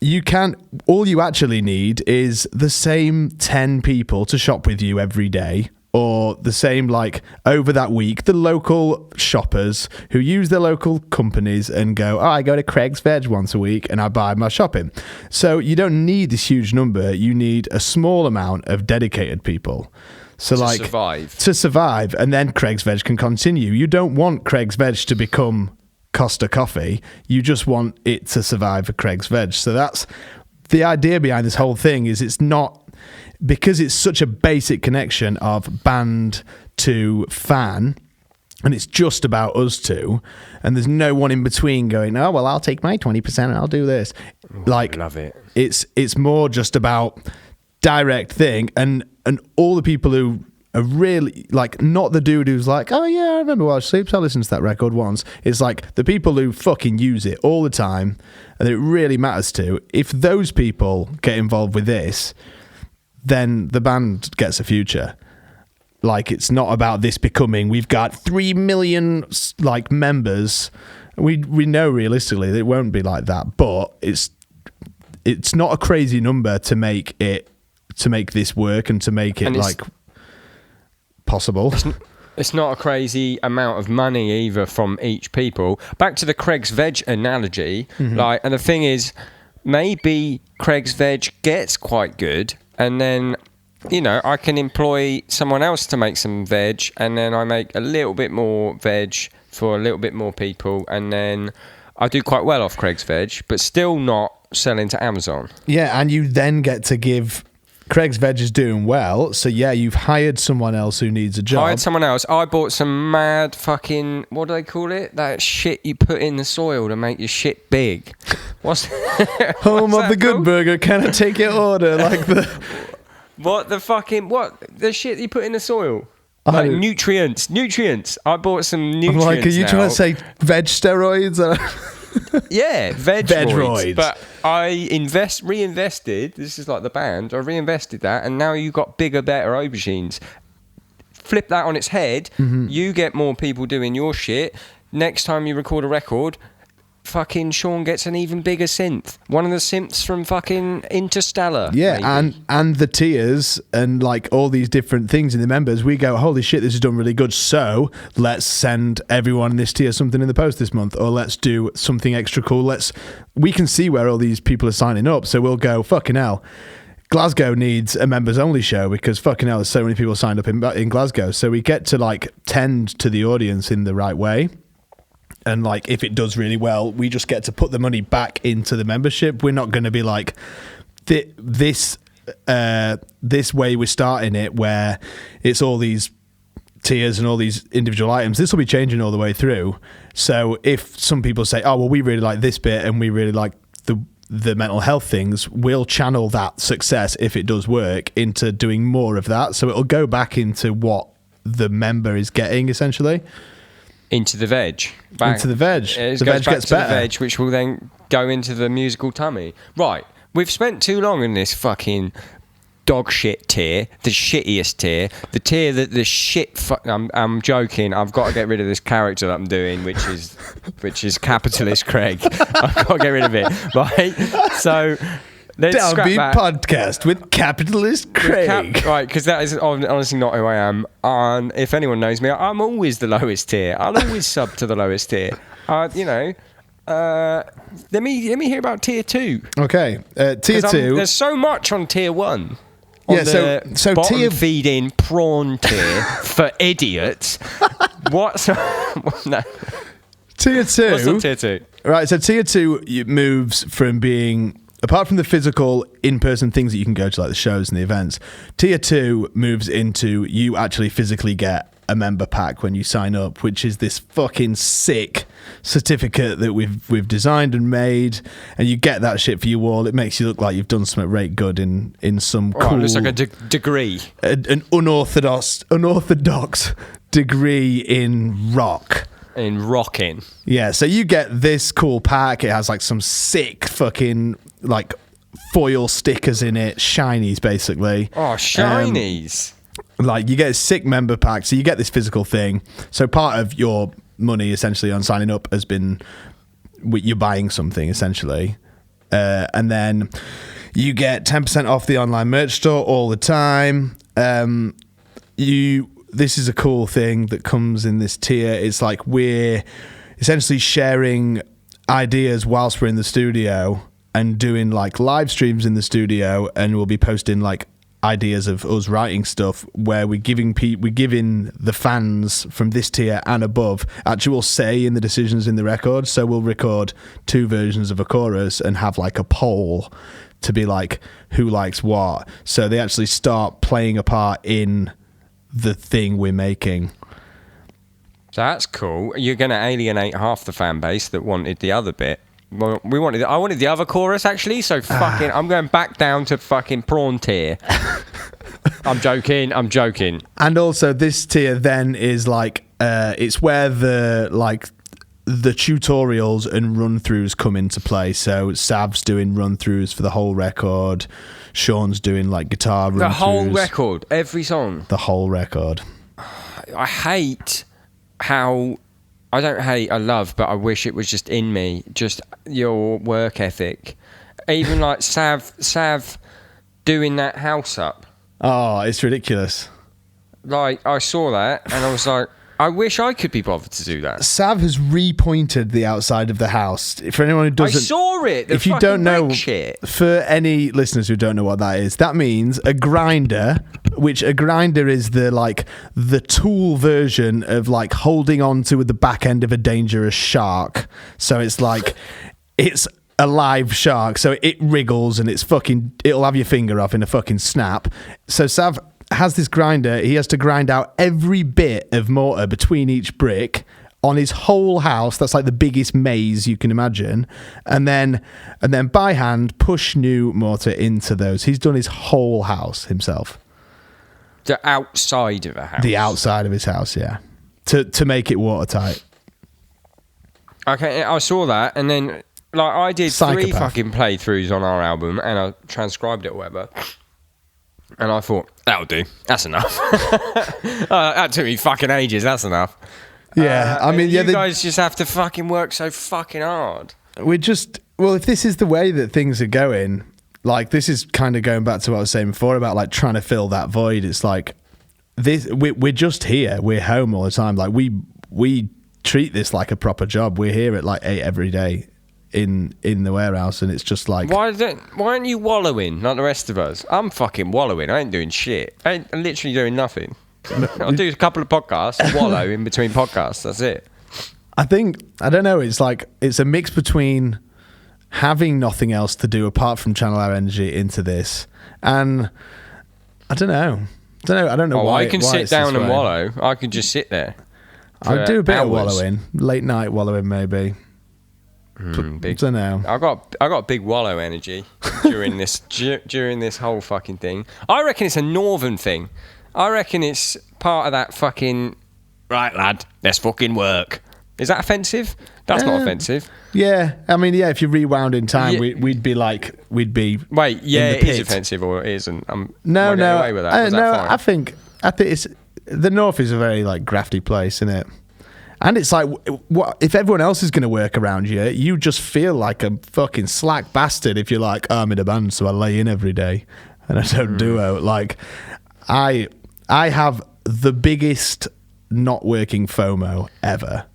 you can. All you actually need is the same 10 people to shop with you every day. Or the same, like, over that week, the local shoppers who use their local companies and go, I go to Craig's Veg once a week and I buy my shopping. So you don't need this huge number. You need a small amount of dedicated people. So
to survive.
And then Craig's Veg can continue. You don't want Craig's Veg to become Costa coffee. You just want it to survive for Craig's Veg. So that's the idea behind this whole thing. Is it's not because it's such a basic connection of band to fan, and it's just about us two, and there's no one in between going, oh well, I'll take my 20% and I'll do this. Like,
love it.
It's more just about direct thing, and all the people who are really like, not the dude who's like, oh yeah, I remember Welsh Sleeps, I listened to that record once. It's like the people who fucking use it all the time and it really matters to. If those people get involved with this, then the band gets a future. Like, it's not about this becoming, we've got 3 million like members. We know realistically that it won't be like that, but it's not a crazy number to make this work and to make it like possible.
It's not a crazy amount of money either from each people. Back to the Craig's Veg analogy, like, and the thing is, maybe Craig's Veg gets quite good, and then, you know, I can employ someone else to make some veg, and then I make a little bit more veg for a little bit more people, and then I do quite well off Craig's Veg, but still not selling to Amazon.
Yeah, and you then get to give... Craig's Veg is doing well, so yeah, you've hired someone else who needs a job.
Hired someone else. I bought some mad fucking, what do they call it? That shit you put in the soil to make your shit big. What's
Home of the Good Burger, can I take your order? Like the...
What the shit you put in the soil? Like nutrients. I bought some nutrients.
I'm like, are you trying to say veg steroids?
Yeah,
Vegroids.
But I reinvested. This is like the band. I reinvested that, and now you've got bigger, better aubergines. Flip that on its head. You get more people doing your shit. Next time you record a record, fucking Sean gets an even bigger synth. One of the synths from fucking Interstellar.
Yeah,
maybe.
and the tiers and like all these different things in the members, we go, holy shit, this is done really good, so let's send everyone in this tier something in the post this month, or let's do something extra cool. We can see where all these people are signing up, so we'll go, fucking hell, Glasgow needs a members only show because fucking hell, there's so many people signed up in Glasgow. So we get to like tend to the audience in the right way. And like, if it does really well, we just get to put the money back into the membership. We're not going to be like this way we're starting it, where it's all these tiers and all these individual items. This will be changing all the way through. So if some people say, oh well, we really like this bit and we really like the mental health things, we'll channel that success, if it does work, into doing more of that. So it'll go back into what the member is getting, essentially.
Into the veg.
Into the veg.
It
the
goes
veg
back
gets
to
better.
the veg, which will then go into the musical tummy. Right. We've spent too long in this fucking dog shit tier, the shittiest tier, the tier that the shit... I'm joking. I've got to get rid of this character that I'm doing, which is Capitalist Craig. I've got to get rid of it. Right? So... Let's
Downbeat podcast with Capitalist Craig.
Right, because that is honestly not who I am. And if anyone knows me, I'm always the lowest tier. I'll always sub to the lowest tier. Let me hear about tier 2.
Okay, tier 2.
There's so much on tier 1.
Yeah, so
bottom
tier
feeding prawn tier for idiots. What's no.
Tier 2?
What's on tier 2?
Right, so tier 2 moves from being... Apart from the physical in-person things that you can go to, like the shows and the events, tier 2 moves into you actually physically get a member pack when you sign up, which is this fucking sick certificate that we've designed and made, and you get that shit for your wall. It makes you look like you've done something right good in some cool...
It looks like a degree.
An unorthodox degree in rock.
In rocking.
Yeah, so you get this cool pack. It has like some sick fucking like foil stickers in it, shinies basically.
Oh, shinies.
Like you get a sick member pack, so you get this physical thing. So part of your money essentially on signing up has been you're buying something essentially. And then you get 10% off the online merch store all the time. This is a cool thing that comes in this tier. It's like we're essentially sharing ideas whilst we're in the studio and doing like live streams in the studio, and we'll be posting like ideas of us writing stuff where we're giving the fans from this tier and above actual say in the decisions in the record. So we'll record 2 versions of a chorus and have like a poll to be like who likes what, so they actually start playing a part in the thing we're making.
So that's cool. You're going to alienate half the fan base that wanted the other bit. Well, I wanted the other chorus actually, so fucking I'm going back down to fucking prawn tier. I'm joking.
And also this tier then is like it's where the tutorials and run-throughs come into play. So Sav's doing run-throughs for the whole record. Sean's doing like guitar run-throughs.
The whole record, every song.
The whole record.
I hate how... I love, but I wish it was just in me. Just your work ethic. Even like Sav doing that house up.
Oh, it's ridiculous.
Like, I saw that and I was like, I wish I could be bothered to do that.
Sav has repointed the outside of the house. For anyone who doesn't...
I saw it!
If you don't know... For any listeners who don't know what that is, that means a grinder, which a grinder is the tool version of like holding on to the back end of a dangerous shark. So it's like... it's a live shark, so it wriggles and it'll have your finger off in a fucking snap. So Sav has this grinder. He has to grind out every bit of mortar between each brick on his whole house. That's like the biggest maze you can imagine, and then by hand push new mortar into those. He's done his whole house himself.
The outside of a house.
The outside of his house, yeah, to make it watertight.
Okay, I saw that, and then like I did
Psychopath.
3 fucking playthroughs on our album, and I transcribed it or whatever. And I thought, that'll do. That's enough. That took me fucking ages. That's enough.
Yeah, I mean,
you guys just have to fucking work so fucking hard.
If this is the way that things are going, like this is kind of going back to what I was saying before about like trying to fill that void. It's like this. We're just here. We're home all the time. Like we treat this like a proper job. We're here at like 8 every day. In the warehouse, and it's just like,
why aren't you wallowing like the rest of us? I'm fucking wallowing. I ain't doing shit. I'm literally doing nothing. I'll do a couple of podcasts, wallow in between podcasts. That's it.
I don't know. It's like it's a mix between having nothing else to do apart from channel our energy into this, and I don't know. I don't know why.
I can sit down and wallow. I can just sit there.
I do a bit of wallowing, late night wallowing maybe.
Big.
I don't know.
I got big wallow energy during this whole fucking thing. I reckon it's a northern thing. I reckon it's part of that fucking right, lad. Let's fucking work. Is that offensive? That's not offensive.
Yeah, I mean, yeah. If you rewound in time, we'd be.
Wait, yeah, it is offensive or it isn't.
No.
Away with that?
I think it's the north is a very like grafty place, isn't it? And it's like, what if everyone else is going to work around you? You just feel like a fucking slack bastard if you're like, oh, I'm in a band, so I lay in every day and I don't duo. Like, I have the biggest not working FOMO ever.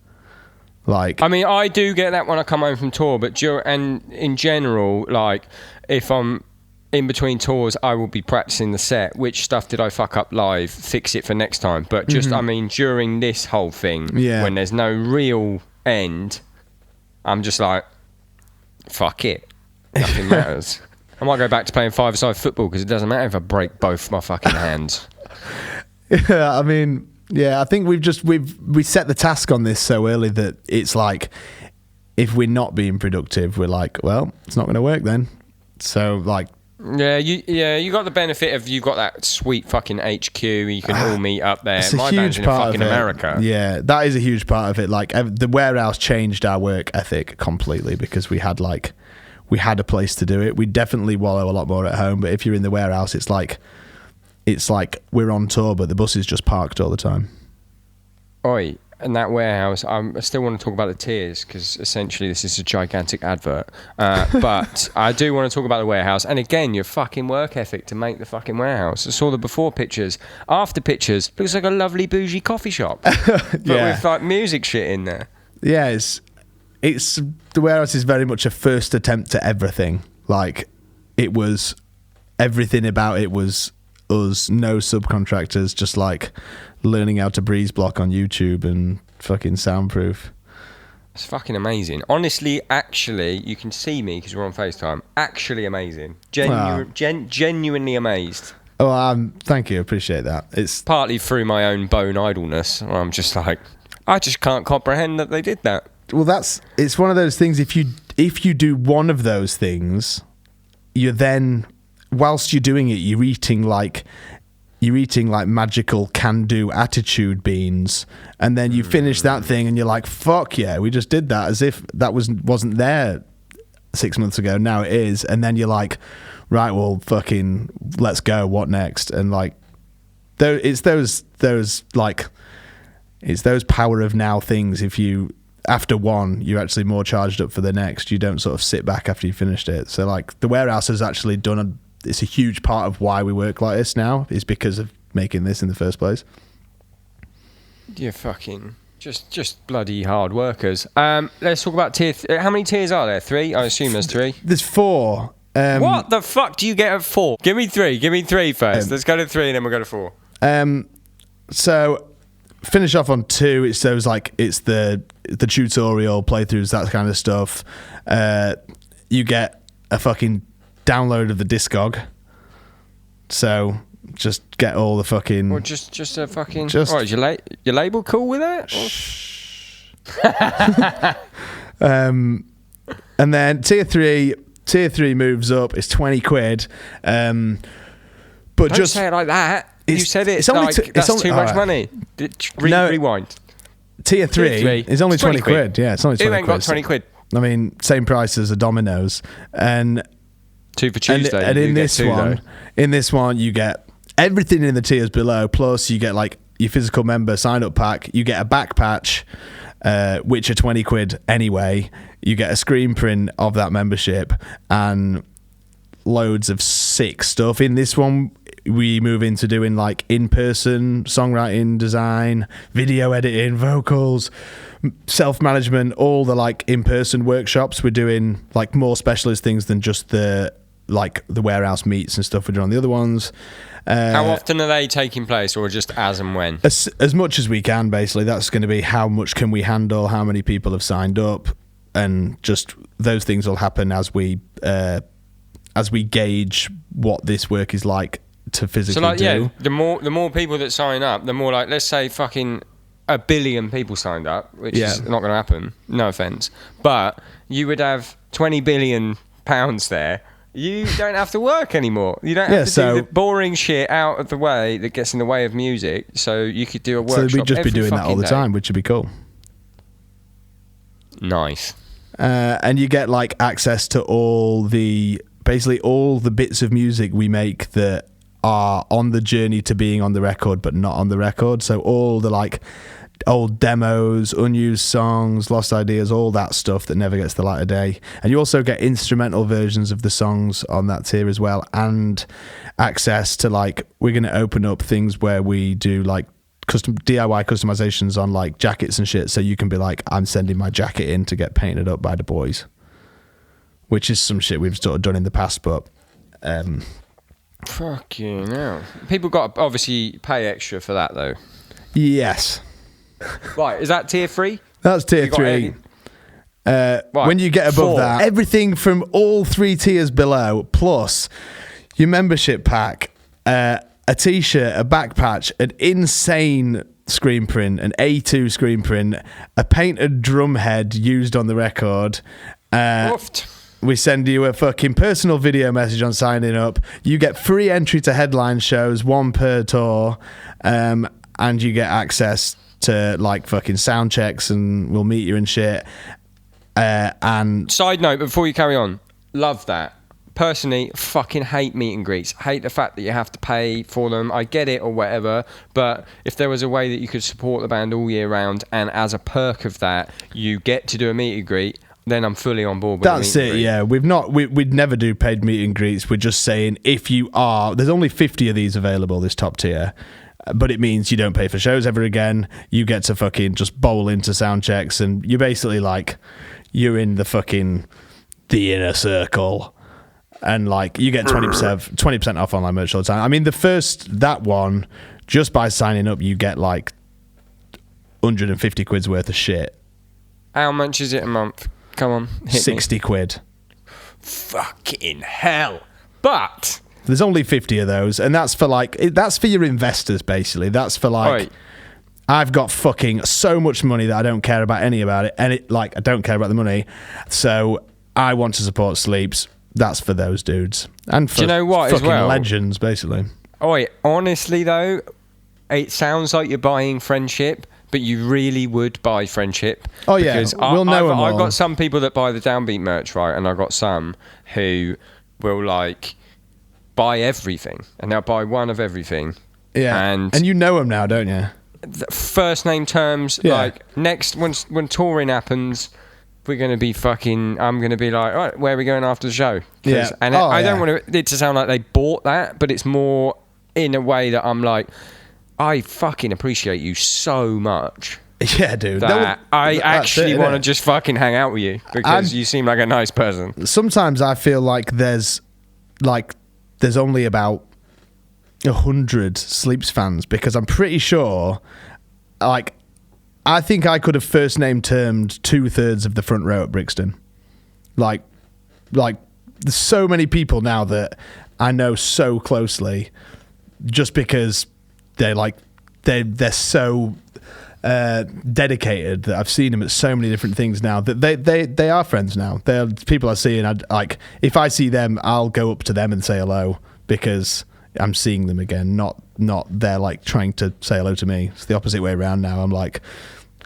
Like,
I mean, I do get that when I come home from tour, but and in general, like, if I'm in between tours, I will be practicing the set. Which stuff did I fuck up live? Fix it for next time. But just, I mean, during this whole thing, when there's no real end, I'm just like, fuck it. Nothing matters. I might go back to playing 5-a-side football because it doesn't matter if I break both my fucking hands.
Yeah, I mean, yeah, I think we set the task on this so early that it's like, if we're not being productive, we're like, well, it's not going to work then. So like, you got the benefit of you've got that sweet fucking HQ. You can all meet up there. It's my band's in fucking America. Yeah, that is a huge part of it. Like the warehouse changed our work ethic completely because we had a place to do it. We definitely wallow a lot more at home, but if you're in the warehouse, it's like we're on tour, but the bus is just parked all the time.
Oi. And that warehouse, I still want to talk about the tiers because essentially this is a gigantic advert. But I do want to talk about the warehouse. And again, your fucking work ethic to make the fucking warehouse. I saw the before pictures. After pictures, looks like a lovely bougie coffee shop. But with like music shit in there.
Yeah, it's the warehouse is very much a first attempt at everything. Like, it was, everything about it was us, no subcontractors, just like learning how to breeze block on YouTube and fucking soundproof.
It's fucking amazing. Honestly, actually, you can see me because we're on FaceTime. Actually amazing. Genuinely amazed.
Oh, thank you. Appreciate that. It's
partly through my own bone idleness. I'm just like, I just can't comprehend that they did that.
Well, it's one of those things. If you do one of those things, you're then, whilst you're doing it, you're eating like magical can-do attitude beans, and then you finish that thing and you're like, fuck yeah, we just did that, as if that wasn't there 6 months ago. Now it is. And then you're like, right, well, fucking let's go, what next? And like, it's those power of now things. If you, after one, you're actually more charged up for the next. You don't sort of sit back after you finished it. So like, the Warehouse has actually done it's a huge part of why we work like this now, is because of making this in the first place.
You're fucking just bloody hard workers. Let's talk about tier. How many tiers are there? 3? I assume there's 3.
There's 4.
What the fuck do you get at 4? Give me 3 first. Let's go to 3 and then we'll go to 4.
So finish off on 2. It's those like, it's the tutorial playthroughs, that kind of stuff. You get a fucking download of the Discog, so just get all the fucking,
or just a fucking, oh, is your label cool with that?
And then tier 3 moves up. It's 20 quid. But
don't
just
say it like that. You said it's
only
like that's too much money. Rewind.
Tier 3 is only 20 quid. Yeah, it's only 20 quid.
Who ain't got 20 quid?
I mean, same price as a Domino's. And
2 for Tuesday.
And in this one, you get everything in the tiers below. Plus, you get like your physical member sign up pack. You get a back patch, which are 20 quid anyway. You get a screen print of that membership and loads of sick stuff. In this one, we move into doing like in-person songwriting, design, video editing, vocals, self-management, all the like in-person workshops. We're doing like more specialist things than just the Warehouse meets and stuff we do on the other ones.
How often are they taking place, or just as and when?
As much as we can, basically. That's going to be how much can we handle, how many people have signed up, and just those things will happen as we gauge what this work is like to physically do.
Yeah, the more people that sign up, the more, like, let's say fucking 1 billion people signed up, which is not going to happen, no offence, but you would have 20 billion pounds there. You don't have to work anymore. You don't have to do the boring shit out of the way that gets in the way of music. So you could do a workshop.
So we'd just be doing that all the time, which would be cool.
Nice.
And you get like access to basically all the bits of music we make that are on the journey to being on the record but not on the record. So all the like old demos, unused songs, lost ideas, all that stuff that never gets the light of day. And you also get instrumental versions of the songs on that tier as well, and access to like, we're going to open up things where we do like custom DIY customizations on like jackets and shit, so you can be like, I'm sending my jacket in to get painted up by the boys, which is some shit we've sort of done in the past. But
fucking hell, people got to obviously pay extra for that though.
Yes.
Right, is that tier 3?
That's tier 3. Right. When you get above that, everything from all 3 tiers below, plus your membership pack, a t-shirt, a back patch, an insane screen print, an A2 screen print, a painted drum head used on the record. We send you a fucking personal video message on signing up. You get free entry to headline shows, 1 per tour, and you get access to like fucking sound checks, and we'll meet you and shit. And
side note before you carry on, love that. Personally, fucking hate meet and greets. Hate the fact that you have to pay for them. I get it or whatever, but if there was a way that you could support the band all year round, and as a perk of that, you get to do a meet and greet, then I'm fully on board with
that's it. Yeah, we'd never do paid meet and greets. We're just saying, if you are, there's only 50 of these available, this top tier. But it means you don't pay for shows ever again. You get to fucking just bowl into sound checks, and you're basically like, you're in the fucking the inner circle. and like you get 20% off online merch all the time. I mean, that one, just by signing up, you get like 150 quid's worth of shit.
How much is it a month? Come on, hit
60
me.
quid.
Fucking hell! But
there's only 50 of those, and that's for your investors, basically. That's for like.
Right.
I've got fucking so much money that I don't care about any about it, and I don't care about the money, so I want to support Sleeps. That's for those dudes, and for
do you know what,
fucking
as well?
legends, basically.
Honestly though, it sounds like you're buying friendship, but you really would buy friendship.
Oh yeah,
because
we'll know them all.
I've got some people that buy the Downbeat merch, right, and I've got some who will like buy everything, and they'll buy one of everything.
Yeah, and you know them now, don't you?
First name terms, like next when touring happens, we're going to be I'm going to be like, all right, where are we going after the show?
Yeah.
And I don't want it to sound like they bought that, but it's more in a way that I'm like, I fucking appreciate you so much.
Yeah, dude.
That I actually want to just fucking hang out with you because you seem like a nice person.
Sometimes I feel like there's only about 100 Sleeps fans, because I'm pretty sure, like, I think I could have first name termed 2/3 of the front row at Brixton. Like there's so many people now that I know so closely, just because they're so dedicated that I've seen them at so many different things now that they are friends now. They're people I see, and if I see them, I'll go up to them and say hello, because I'm seeing them again, not they're like trying to say hello to me. It's the opposite way around now. I'm like,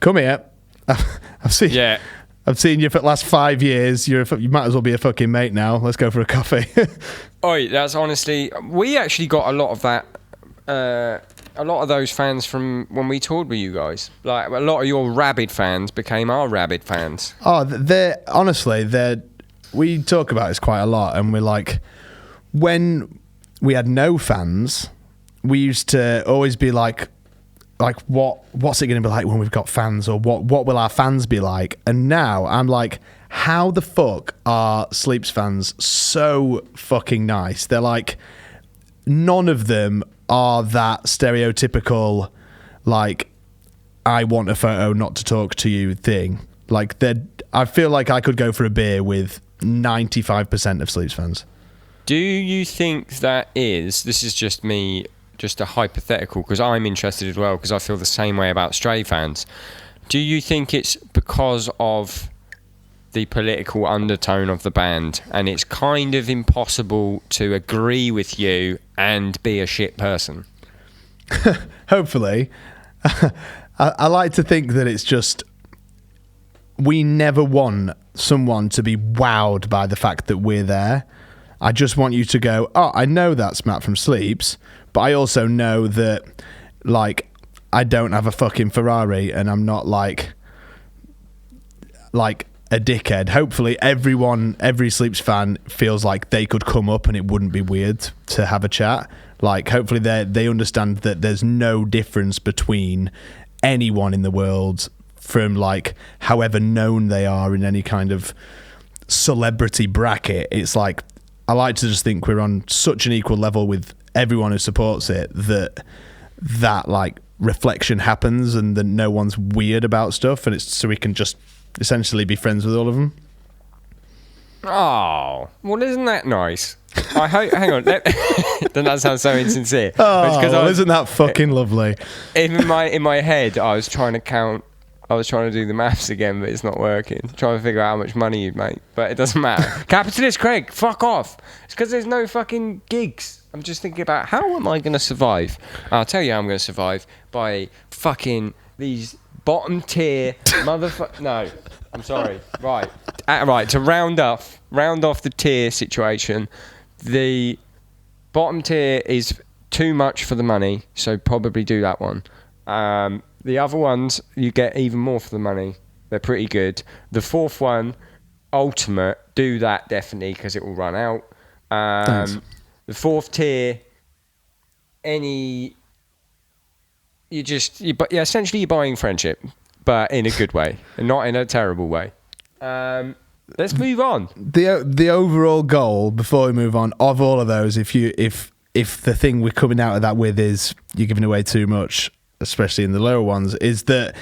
come here. I've seen you for the last 5 years. You might as well be a fucking mate now. Let's go for a coffee.
Oi, that's honestly, we actually got a lot of that, a lot of those fans from when we toured with you guys. Like, a lot of your rabid fans became our rabid fans.
Oh, we talk about this quite a lot, and we're like, when we had no fans, we used to always be like what's it going to be like when we've got fans, or what will our fans be like? And now I'm like, how the fuck are Sleeps fans so fucking nice? They're like, none of them are that stereotypical, like, I want a photo, not to talk to you thing. Like, I feel like I could go for a beer with 95% of Sleeps fans.
Do you think this is just me, just a hypothetical, because I'm interested as well, because I feel the same way about Stray fans. Do you think it's because of the political undertone of the band, and it's kind of impossible to agree with you and be a shit person?
Hopefully. I like to think that it's just, we never want someone to be wowed by the fact that we're there. I just want you to go, oh, I know that's Matt from Sleeps, but I also know that, like, I don't have a fucking Ferrari, and I'm not like a dickhead. Hopefully every Sleeps fan feels like they could come up and it wouldn't be weird to have a chat. Like, hopefully they understand that there's no difference between anyone in the world, from like however known they are in any kind of celebrity bracket. It's like, I like to just think we're on such an equal level with everyone who supports it, that like reflection happens, and that no one's weird about stuff, and it's so we can just essentially be friends with all of them.
Oh, well, isn't that nice? I hope. Hang on, doesn't that sound so insincere?
Oh, isn't that fucking lovely?
In my head, I was trying to count. I was trying to do the maths again, but it's not working. Trying to figure out how much money you'd make, but it doesn't matter. Capitalist Craig, fuck off. It's because there's no fucking gigs. I'm just thinking about, how am I going to survive? I'll tell you how I'm going to survive, by fucking these bottom tier motherfucker. No, I'm sorry. Right, to round off the tier situation. The bottom tier is too much for the money, so probably do that one. The other ones, you get even more for the money. They're pretty good. The fourth one, ultimate, do that definitely, because it will run out. The fourth tier, essentially you're buying friendship, but in a good way, and not in a terrible way. Let's move on.
The overall goal before we move on of all of those, if the thing we're coming out of that with is you're giving away too much, especially in the lower ones, is that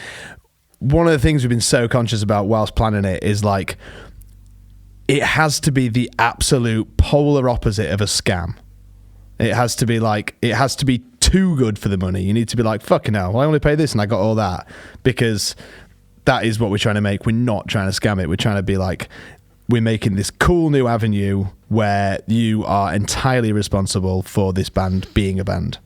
one of the things we've been so conscious about whilst planning it is like it has to be the absolute polar opposite of a scam. It has to be too good for the money. You need to be like, fucking hell, I only pay this and I got all that, because that is what we're trying to make. We're not trying to scam it. We're trying to be like, we're making this cool new avenue where you are entirely responsible for this band being a band.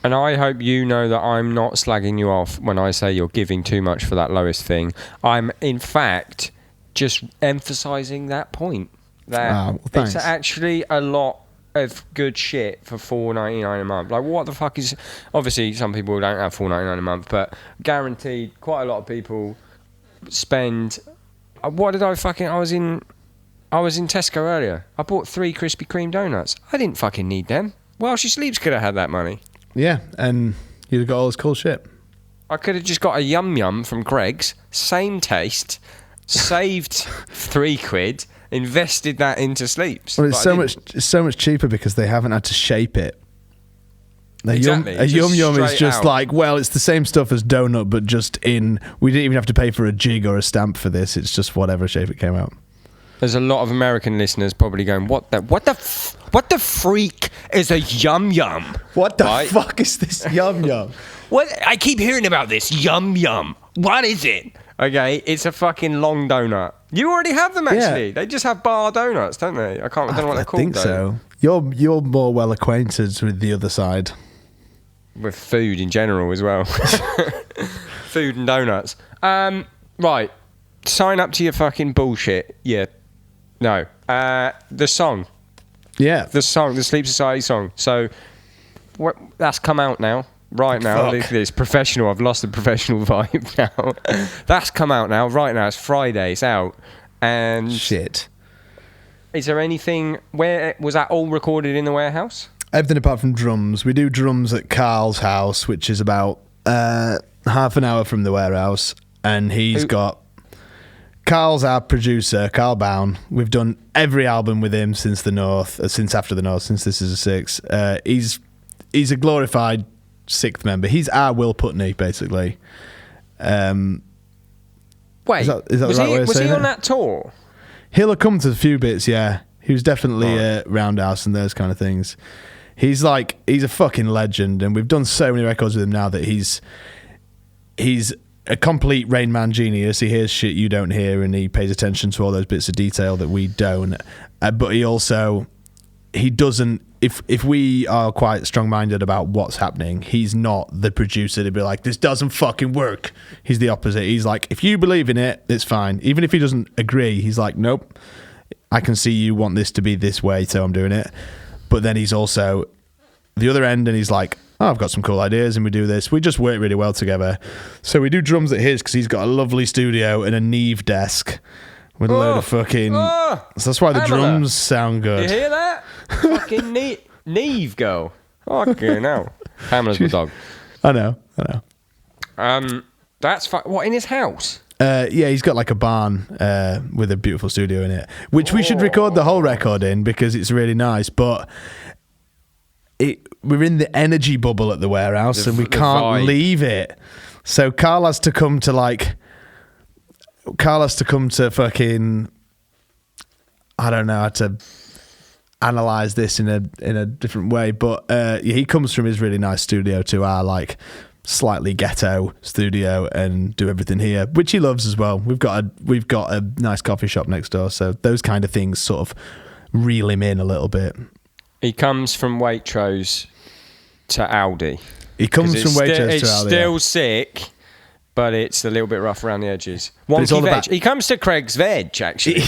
And I hope you know that I'm not slagging you off when I say you're giving too much for that lowest thing. I'm, in fact, just emphasising that point. That it's actually a lot of good shit for $4.99 a month. Like, what the fuck is... Obviously, some people don't have $4.99 a month, but guaranteed quite a lot of people spend... What did I fucking... I was in Tesco earlier. I bought 3 Krispy Kreme donuts. I didn't fucking need them. While she sleeps could have had that money.
Yeah, and you'd have got all this cool shit.
I could have just got a Yum Yum from Greg's, same taste, saved £3, invested that into sleeps.
Well, it's so much cheaper because they haven't had to shape it.
Exactly.
A Yum Yum is just like, well, it's the same stuff as donut, but just in... We didn't even have to pay for a jig or a stamp for this. It's just whatever shape it came out.
There's a lot of American listeners probably going, what the freak is a Yum Yum?
What the fuck is this Yum Yum?
What? I keep hearing about this Yum Yum. What is it? Okay, it's a fucking long donut. You already have them, actually. Yeah. They just have bar donuts, don't they? I don't know what they're called. I think
so. You're more well acquainted with the other side.
With food in general as well. Food and donuts. Right. Sign up to your fucking bullshit. Yeah. No. The song.
Yeah.
The Sleep Society song. So, that's come out now. Right now. Look at this. Professional. I've lost the professional vibe now. That's come out now. Right now. It's Friday. It's out. And...
Shit.
Is there anything... Was that all recorded in the warehouse?
Everything apart from drums. We do drums at Carl's house, which is about half an hour from the warehouse. And Carl's our producer, Carl Bown. We've done every album with him since After the North, since This Is a Six. He's a glorified sixth member. He's our Will Putney, basically.
Wait,
is that the right way of saying it?
Was he on that tour?
He'll have come to a few bits, yeah. He was definitely at Roundhouse and those kind of things. He's a fucking legend, and we've done so many records with him now that he's a complete Rain Man genius. He hears shit you don't hear, and he pays attention to all those bits of detail that we don't. But he doesn't. If we are quite strong-minded about what's happening, he's not the producer to be like, this doesn't fucking work. He's the opposite. He's like, if you believe in it, it's fine. Even if he doesn't agree, he's like, nope, I can see you want this to be this way, so I'm doing it. But then he's also the other end, and he's like, oh, I've got some cool ideas, and we do this. We just work really well together. So we do drums at his because he's got a lovely studio and a Neve desk with a load of fucking... So that's why the drums sound good.
You hear that? Fucking Neve go. Fucking hell. Pamela's my dog.
I know.
That's what, in his house?
Yeah, he's got like a barn with a beautiful studio in it, which we should record the whole record in because it's really nice, but we're in the energy bubble at the warehouse and we can't leave it. So Carl has to come to fucking, I don't know how to analyze this in a different way, but he comes from his really nice studio to our like slightly ghetto studio and do everything here, which he loves as well. We've got a nice coffee shop next door, so those kind of things sort of reel him in a little bit.
He comes from Waitrose to Aldi.
He comes from Waitrose to Aldi.
It's still sick, but it's a little bit rough around the edges. Wonky veg. He comes to Craig's Veg, actually.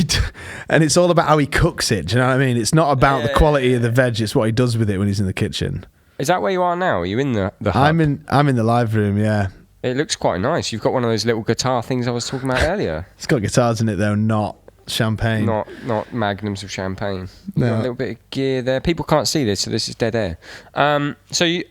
And it's all about how he cooks it, do you know what I mean? It's not about the quality of the veg, it's what he does with it when he's in the kitchen.
Is that where you are now? Are you in the hub?
I'm in the live room, yeah.
It looks quite nice. You've got one of those little guitar things I was talking about earlier.
It's got guitars in it, though, not champagne.
Not magnums of champagne.
No.
A little bit of gear there. People can't see this, so this is dead air. So you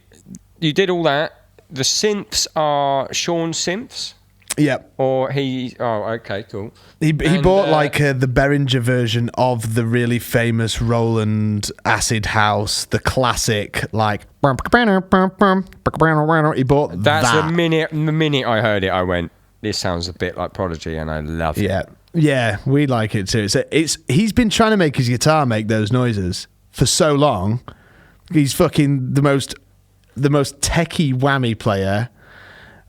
did all that. The synths are Sean's synths?
Yep.
Or he... Oh, okay, cool.
He bought like the Behringer version of the really famous Roland Acid House, the classic, like... He bought
That's
that.
the minute I heard it, I went, this sounds a bit like Prodigy, and I love it.
Yeah, we like it too. He's been trying to make his guitar make those noises for so long. He's fucking the most techie whammy player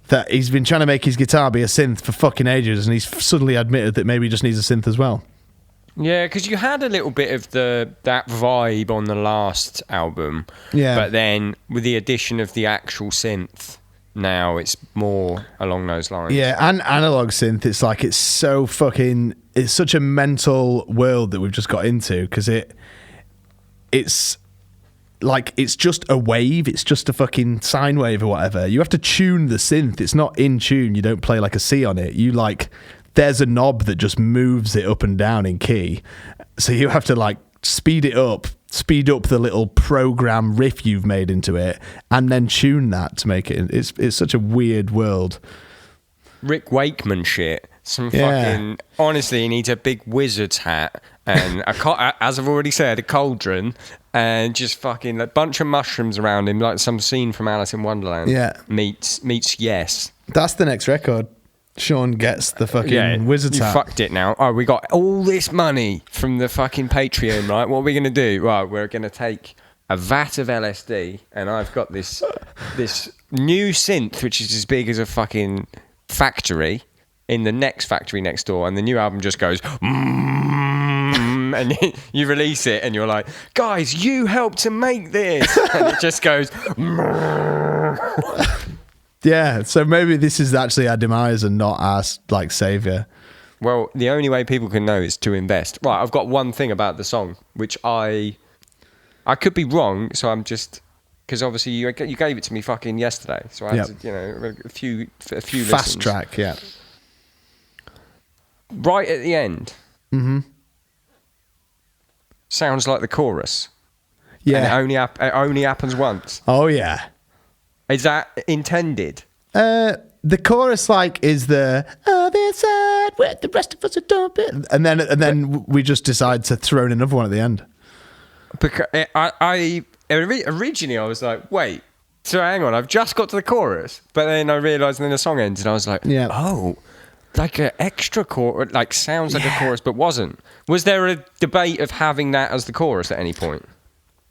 that he's been trying to make his guitar be a synth for fucking ages, and he's suddenly admitted that maybe he just needs a synth as well.
Yeah, because you had a little bit of that vibe on the last album.
Yeah.
But then with the addition of the actual synth, now it's more along those lines.
Yeah, and analog synth, it's such a mental world that we've just got into, because it's like, it's just a wave, it's just a fucking sine wave or whatever. You have to tune the synth. It's not in tune. You don't play like a C on it. You like, there's a knob that just moves it up and down in key. So you have to like speed up the little program riff you've made into it, and then tune that to make it. It's such a weird world.
Rick Wakeman shit. Fucking... Honestly, he needs a big wizard's hat and, as I've already said, a cauldron, and just fucking a bunch of mushrooms around him, like some scene from Alice in Wonderland.
Yeah.
Meets Yes.
That's the next record. Sean gets the fucking wizard's hat.
Fucked it now. Oh, we got all this money from the fucking Patreon, right? What are we going to do? Well, we're going to take a vat of LSD, and I've got this new synth, which is as big as a fucking factory, in the next factory next door, and the new album just goes... and you release it, and you're like, guys, you helped to make this, and it just goes.
Yeah, so maybe this is actually our demise and not our like savior.
Well, the only way people can know is to invest. Right, I've got one thing about the song, which I could be wrong, so I'm just, because obviously you gave it to me fucking yesterday, so I had to, a few
fast
listens.
track, yeah.
Right at the end. Mm-hmm. Sounds like the chorus.
Yeah.
And it only happens once.
Oh, yeah.
Is that intended?
The chorus, like, is the other side where the rest of us are dumping. And then we just decide to throw in another one at the end.
Because originally I was like, wait, so hang on, I've just got to the chorus. But then I realised, and then the song ends, and I was like, oh, like an extra chorus, like sounds like a chorus, but wasn't. Was there a debate of having that as the chorus at any point?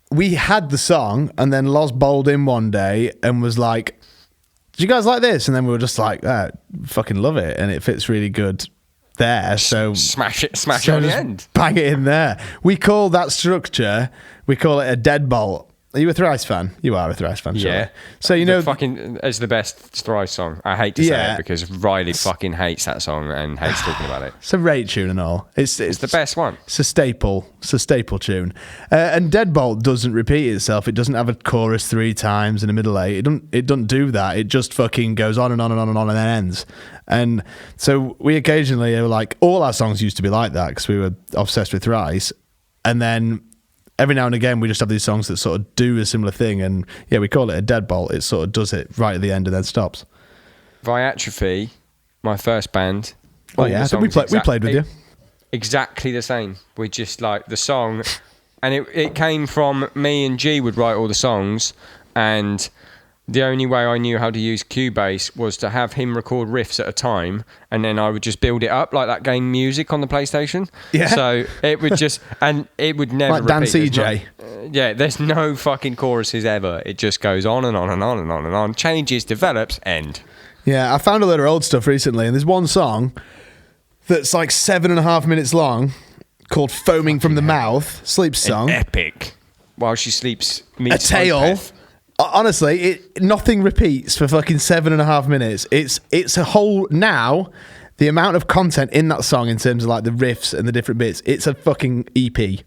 We had the song, and then Loz bowled in one day and was like, "Do you guys like this?" And then we were just like, "Fucking love it," and it fits really good there. So
smash it on the end,
bang it in there. We call that structure. We call it a deadbolt. Are you a Thrice fan? You are a Thrice fan, sure. Yeah. So you know,
fucking it's the best Thrice song. I hate to say it because Riley fucking hates that song and hates talking about it.
It's a great tune and all. It's
the best one.
It's a staple. It's a staple tune. And Deadbolt doesn't repeat itself. It doesn't have a chorus 3 times and a middle 8. It doesn't do that. It just fucking goes on and on and on and on and then ends. And so we occasionally are like, all our songs used to be like that because we were obsessed with Thrice, and then every now and again, we just have these songs that sort of do a similar thing, and we call it a deadbolt. It sort of does it right at the end and then stops.
Viatrophy, my first band.
Oh yeah, I think we played with you.
Exactly the same. We just like the song, and it came from me and G would write all the songs, and the only way I knew how to use Cubase was to have him record riffs at a time, and then I would just build it up like that game Music on the PlayStation. Yeah. So it would just, and it would never
like Dan
repeat.
CJ.
There's no fucking choruses ever. It just goes on and on and on and on and on. Changes, develops, end.
Yeah, I found a load of old stuff recently, and there's one song that's like 7.5 minutes long called Foaming from the Mouth, Sleep song.
An epic. While she sleeps, meets
a tale.
Opeth.
Honestly, nothing repeats for fucking 7.5 minutes. It's a whole, now, the amount of content in that song in terms of like the riffs and the different bits, it's a fucking EP.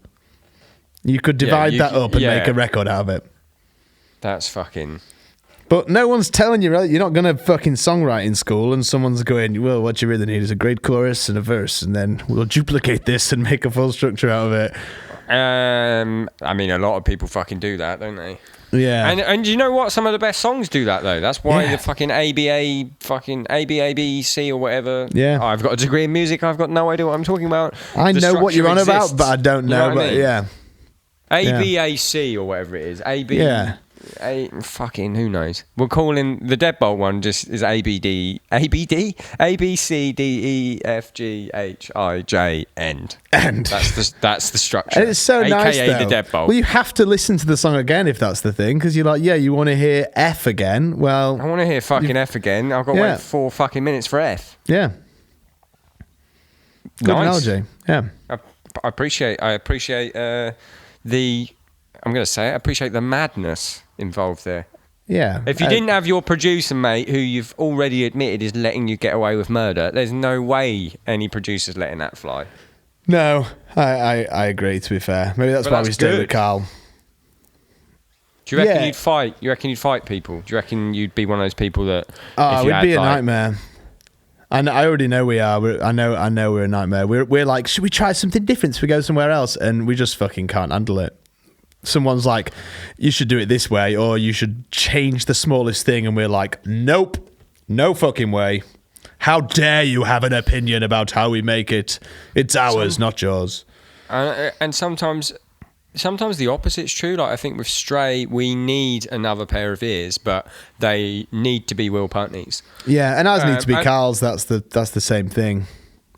You could divide that up and make a record out of it.
That's fucking...
But no one's telling you, right? You're not going to fucking songwrite in school, and someone's going, well, what you really need is a great chorus and a verse, and then we'll duplicate this and make a full structure out of it.
I mean, a lot of people fucking do that, don't they?
Yeah.
And you know what? Some of the best songs do that, though. That's why
Yeah.
the fucking ABABC or whatever.
Yeah.
I've got a degree in music. I've got no idea what I'm talking about.
I
The
know what you're on
structure
about,
exists.
but I don't know.
You know what I
But
mean?
yeah.
ABAC or whatever it is.
Yeah.
Fucking who knows? We're calling the Deadbolt one just is ABD, ABCDEFGHIJ end. That's the structure.
And it's so nice,
AKA
though.
the Deadbolt.
Well, you have to listen to the song again if that's the thing, because you're like, yeah, you want to hear F again. Well,
I want to hear fucking F again. I've got to
Yeah.
wait 4 fucking minutes for F.
yeah. Good
Nice.
analogy. Yeah.
I appreciate the. I'm going to say it. I appreciate the madness involved there.
Yeah.
If you didn't have your producer mate, who you've already admitted is letting you get away with murder, there's no way any producer's letting that fly.
No, I agree, to be fair. Maybe that's
But
why
that's
we stayed
good.
with Carl.
Do you reckon
Yeah.
you'd fight? You reckon you'd fight people? Do you reckon you'd be one of those people that?
Oh,
if
it
you
would
had,
be a
like-
nightmare. I already know we are. I know we're a nightmare. We're like, should we try something different? So we go somewhere else, and we just fucking can't handle it. Someone's like, you should do it this way, or you should change the smallest thing, and we're like, nope, no fucking way. How dare you have an opinion about how we make it? It's ours, not yours.
And sometimes the opposite's true. Like I think with Stray, we need another pair of ears, but they need to be Will Putney's.
Yeah, and ours need to be
and-
Carl's. That's the same thing.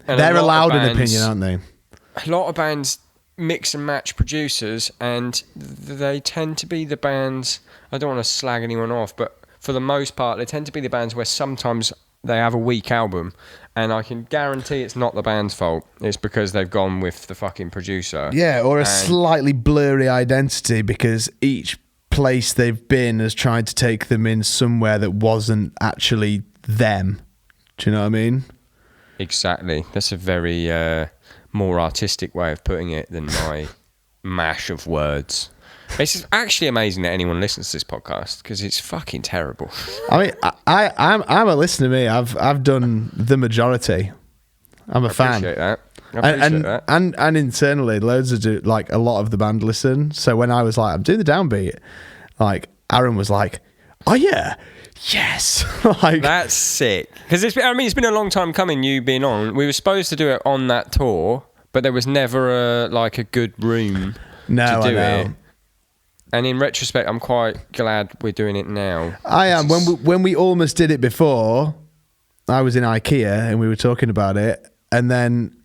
And a
They're
lot of
allowed an
bands-
opinion, aren't they?
A lot of bands mix and match producers, and they tend to be the bands. I don't want to slag anyone off, but for the most part, they tend to be the bands where sometimes they have a weak album, and I can guarantee it's not the band's fault. It's because they've gone with the fucking producer.
Yeah, or a
And-
slightly blurry identity because each place they've been has tried to take them in somewhere that wasn't actually them. Do you know what I mean?
Exactly. That's a very more artistic way of putting it than my mash of words. It's actually amazing that anyone listens to this podcast because it's fucking terrible.
I mean, I'm a listener. Me, I've done the majority. I'm a fan.
Appreciate that. I appreciate that.
And internally, loads of a lot of the band listen. So when I was like, I'm doing the Downbeat, like Aaron was like, oh yeah, yes, like
That's sick. Because it's been a long time coming. You being on, we were supposed to do it on that tour, but there was never a good room
no,
to do
I know.
it. And in retrospect, I'm quite glad we're doing it now.
I am. When we almost did it before, I was in IKEA and we were talking about it, and then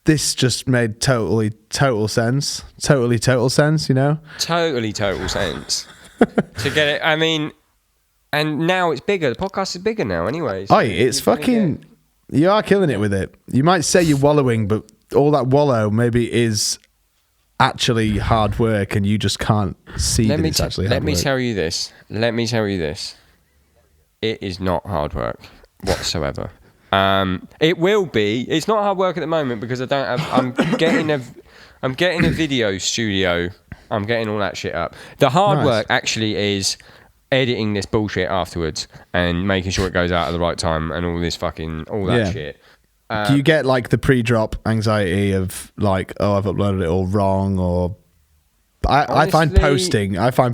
this just made total sense. Total sense, you know?
Total sense. To get it, I mean, and now it's bigger. The podcast is bigger now, anyways.
Oh, it's fucking. You are killing it with it. You might say you're wallowing, but all that wallow maybe is actually hard work, and you just can't see that it's actually hard
Let me
work.
tell you this. It is not hard work whatsoever. It will be. It's not hard work at the moment because I don't have. I'm getting a video studio. I'm getting all that shit up. The hard
Nice.
work actually is editing this bullshit afterwards and making sure it goes out at the right time and all that
Yeah.
shit.
Do you get like the pre-drop anxiety of like, oh, I've uploaded it all wrong, or I find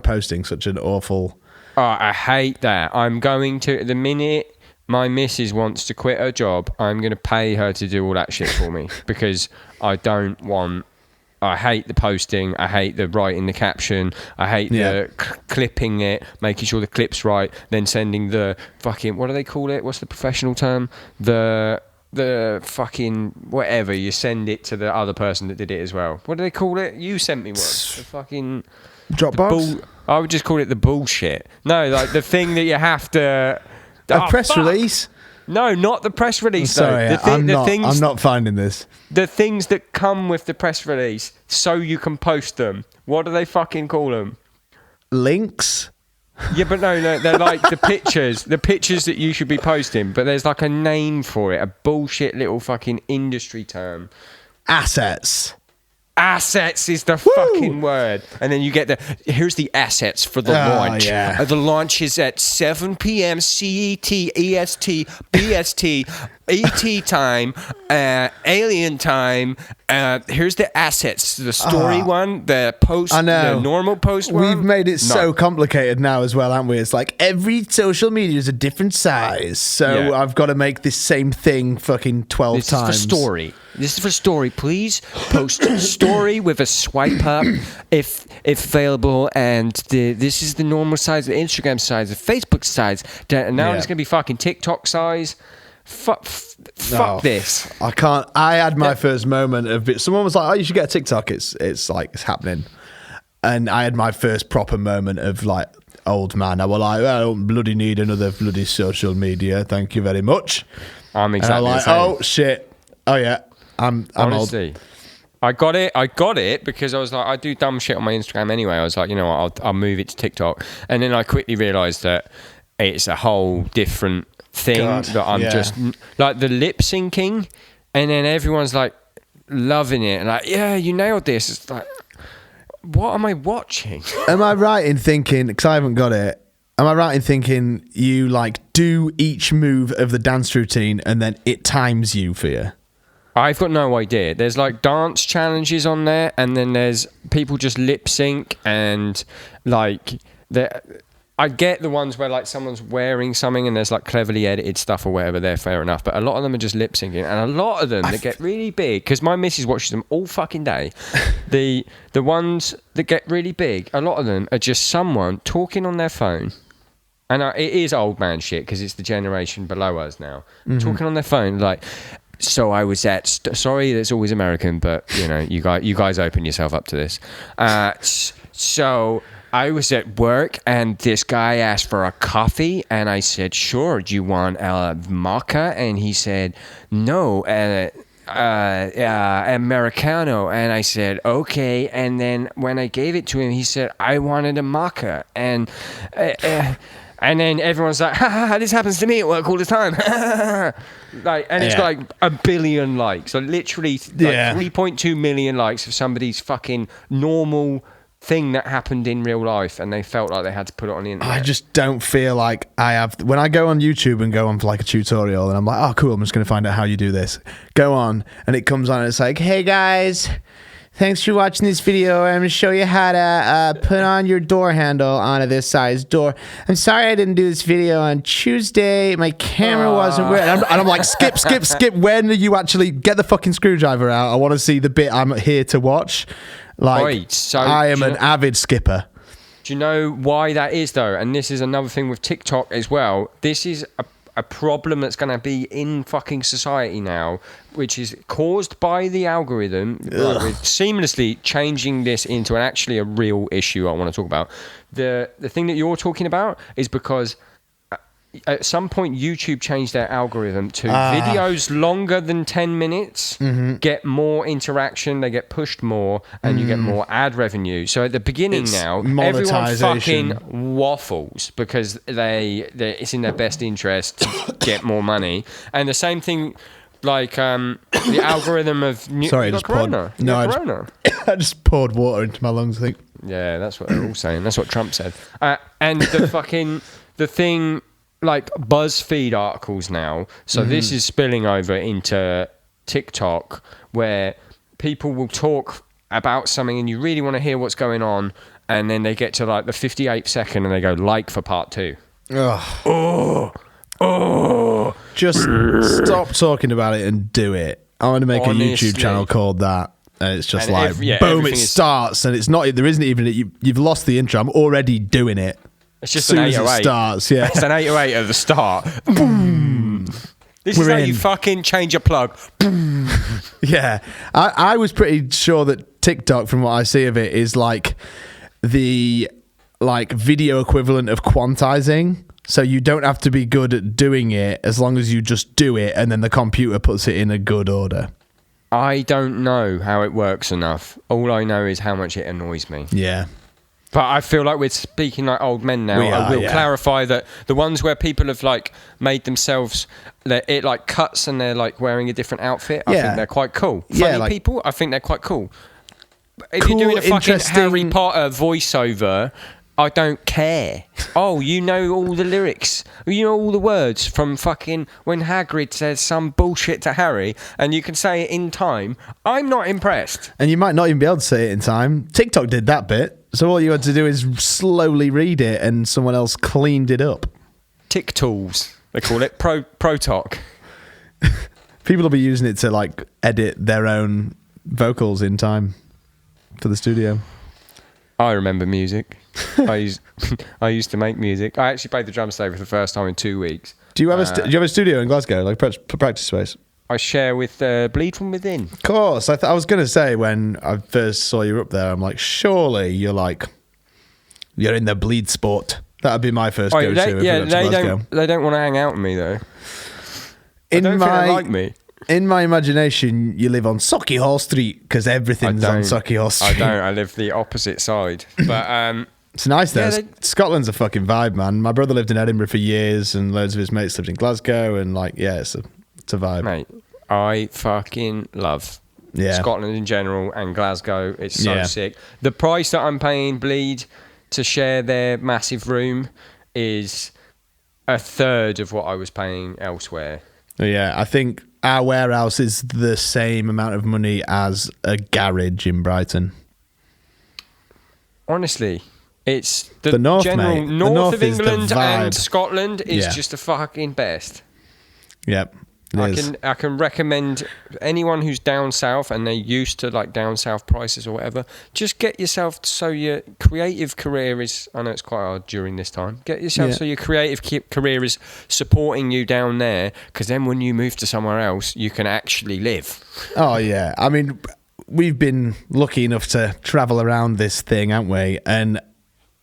posting such an awful.
Oh, I hate that. I'm going to, the minute my missus wants to quit her job, I'm going to pay her to do all that shit for me because I hate the posting. I hate the writing the caption. I hate the clipping it, making sure the clip's right, then sending the fucking, what do they call it? What's the professional term? The fucking whatever, you send it to the other person that did it as well. What do they call it? You sent me one. The fucking
Dropbox?
I would just call it the bullshit. No, like the thing that you have to.
A press release?
No, not the press release.
Sorry,
though.
I'm not finding this.
The things that come with the press release, so you can post them. What do they fucking call them?
Links?
Yeah, but no, they're like the pictures that you should be posting. But there's like a name for it, a bullshit little fucking industry term.
Assets.
Assets is the fucking word. And then you get here's the assets for the launch.
Yeah.
The launch is at 7 p.m. CET, EST, BST, ET time, alien time. Here's the assets, the story one, the post, the normal post one.
We've made it so complicated now as well, haven't we? It's like every social media is a different size, so I've got to make this same thing fucking 12 times.
This is for story. This is for story. Please post story with a swipe up if available, and this is the normal size, the Instagram size, the Facebook size. Now it's going to be fucking TikTok size. Fuck this.
I can't. I had my first moment of it. Someone was like, "Oh, you should get a TikTok. It's like it's happening." And I had my first proper moment of like old man. I was like, "I don't bloody need another bloody social media. Thank you very much."
I'm exactly
like,
the same.
"Oh shit. Oh yeah. I'm
Honestly,
old."
I got it because I was like, I do dumb shit on my Instagram anyway. I was like, you know what, I'll move it to TikTok, and then I quickly realised that it's a whole different thing that I'm just like the lip syncing, and then everyone's like loving it and like, yeah, you nailed this. It's like, what am I watching?
Am I right in thinking, because I haven't got it, am I right in thinking you like do each move of the dance routine and then it times you for you?
I've got no idea. There's like dance challenges on there, and then there's people just lip sync, and like I get the ones where like someone's wearing something and there's like cleverly edited stuff or whatever. They're fair enough, but a lot of them are just lip syncing, and a lot of them that get really big, because my missus watches them all fucking day. The ones that get really big, a lot of them are just someone talking on their phone. And it is old man shit because it's the generation below us now. Talking on their phone like, so I was at sorry, that's always American, but you know, you guys open yourself up to this. So I was at work and this guy asked for a coffee, and I said, sure, do you want a mocha? And he said, no, Americano. And I said, okay. And then when I gave it to him, he said, I wanted a mocha. And then everyone's like, ha, ha, ha, this happens to me at work all the time. Like, and it's got like 1 billion likes. So literally like 3.2 million likes of somebody's fucking normal thing that happened in real life, and they felt like they had to put it on the internet.
I just don't feel like I have. When I go on YouTube and go on for like a tutorial, and I'm like, oh cool, I'm just going to find out how you do this. Go on, and it comes on and it's like, hey guys, thanks for watching this video. I'm going to show you how to put on your door handle onto this size door. I'm sorry I didn't do this video on Tuesday. My camera wasn't working. And I'm like, skip. When do you actually get the fucking screwdriver out? I want to see the bit I'm here to watch. Like,
right, so
I am an avid skipper.
Do you know why that is, though? And this is another thing with TikTok as well. This is a problem that's going to be in fucking society now, which is caused by the algorithm. Like, we're seamlessly changing this into actually a real issue I want to talk about. The thing that you're talking about is because at some point YouTube changed their algorithm to videos longer than 10 minutes get more interaction, they get pushed more, and you get more ad revenue. So at the beginning now, everyone fucking waffles because it's in their best interest to get more money. And the same thing, like the algorithm of
Sorry, I just
Corona.
No, I just poured water into my lungs, I think.
Yeah, that's what they're all saying. That's what Trump said. And the thing, like BuzzFeed articles now. So this is spilling over into TikTok, where people will talk about something and you really want to hear what's going on, and then they get to like the 58th second and they go like for part 2.
Just stop talking about it and do it. I want to make a YouTube channel called that. And it's just and like, boom, it starts, and it's not. There isn't even. You've lost the intro. I'm already doing it.
It's just
as
an
soon
808.
As it starts, yeah.
It's an 808 at the start. Boom. This is how you fucking change a plug. Boom.
Yeah. I was pretty sure that TikTok, from what I see of it, is like the video equivalent of quantizing. So you don't have to be good at doing it as long as you just do it, and then the computer puts it in a good order.
I don't know how it works enough. All I know is how much it annoys me.
Yeah.
But I feel like we're speaking like old men now. I will clarify that the ones where people have like made themselves, it like cuts and they're like wearing a different outfit. I think they're quite cool. Funny people, I think they're quite cool. If you're doing a fucking Harry Potter voiceover I don't care. Oh, you know all the lyrics. You know all the words from fucking when Hagrid says some bullshit to Harry, and you can say it in time. I'm not impressed.
And you might not even be able to say it in time. TikTok did that bit. So all you had to do is slowly read it, and someone else cleaned it up.
Tick tools, they call it. Pro-talk.
People will be using it to like edit their own vocals in time for the studio.
I remember music. I used to make music. I actually played the drums today for the first time in 2 weeks.
Do you have a studio in Glasgow, like practice space?
I share with Bleed From Within.
Of course. I was going to say when I first saw you up there, I'm like, surely you're in the bleed sport. That would be my first go-to.
They don't want to hang out with me though. They don't think they like me.
In my imagination, you live on Sauchiehall Street because everything's on Sauchiehall Street.
I don't. I live the opposite side. But
it's nice though. Scotland's a fucking vibe, man. My brother lived in Edinburgh for years, and loads of his mates lived in Glasgow, and it's a vibe.
Mate, I fucking love Scotland in general and Glasgow. It's so sick. The price that I'm paying Bleed to share their massive room is a third of what I was paying elsewhere.
Yeah, I think our warehouse is the same amount of money as a garage in Brighton.
Honestly, it's the
north,
general
mate.
north of England and Scotland is just the fucking best.
Yep.
I can recommend anyone who's down south and they're used to like down south prices or whatever, just get yourself so your creative career is, I know it's quite hard during this time, get yourself so your creative career is supporting you down there, because then when you move to somewhere else you can actually live. Oh yeah, I mean we've been lucky enough to travel around this thing, haven't we? And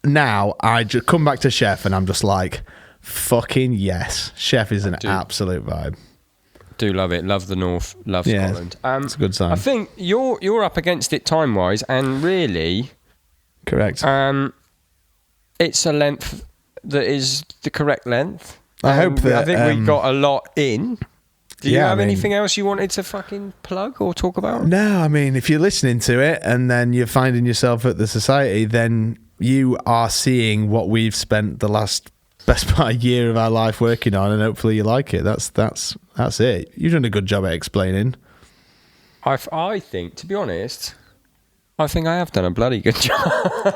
now I just come back to Sheff and I'm just like, fucking yes, Sheff is an absolute vibe. Do love it. Love the north. Love Scotland. It's a good sign. I think you're up against it time wise, and really, correct. It's a length that is the correct length. I think we got a lot in. Do you have anything else you wanted to fucking plug or talk about? No, I mean, if you're listening to it and then you're finding yourself at the Society, then you are seeing what we've spent the last best part of a year of our life working on, and hopefully you like it. That's it. You've done a good job at explaining. I think, to be honest, I think I have done a bloody good job.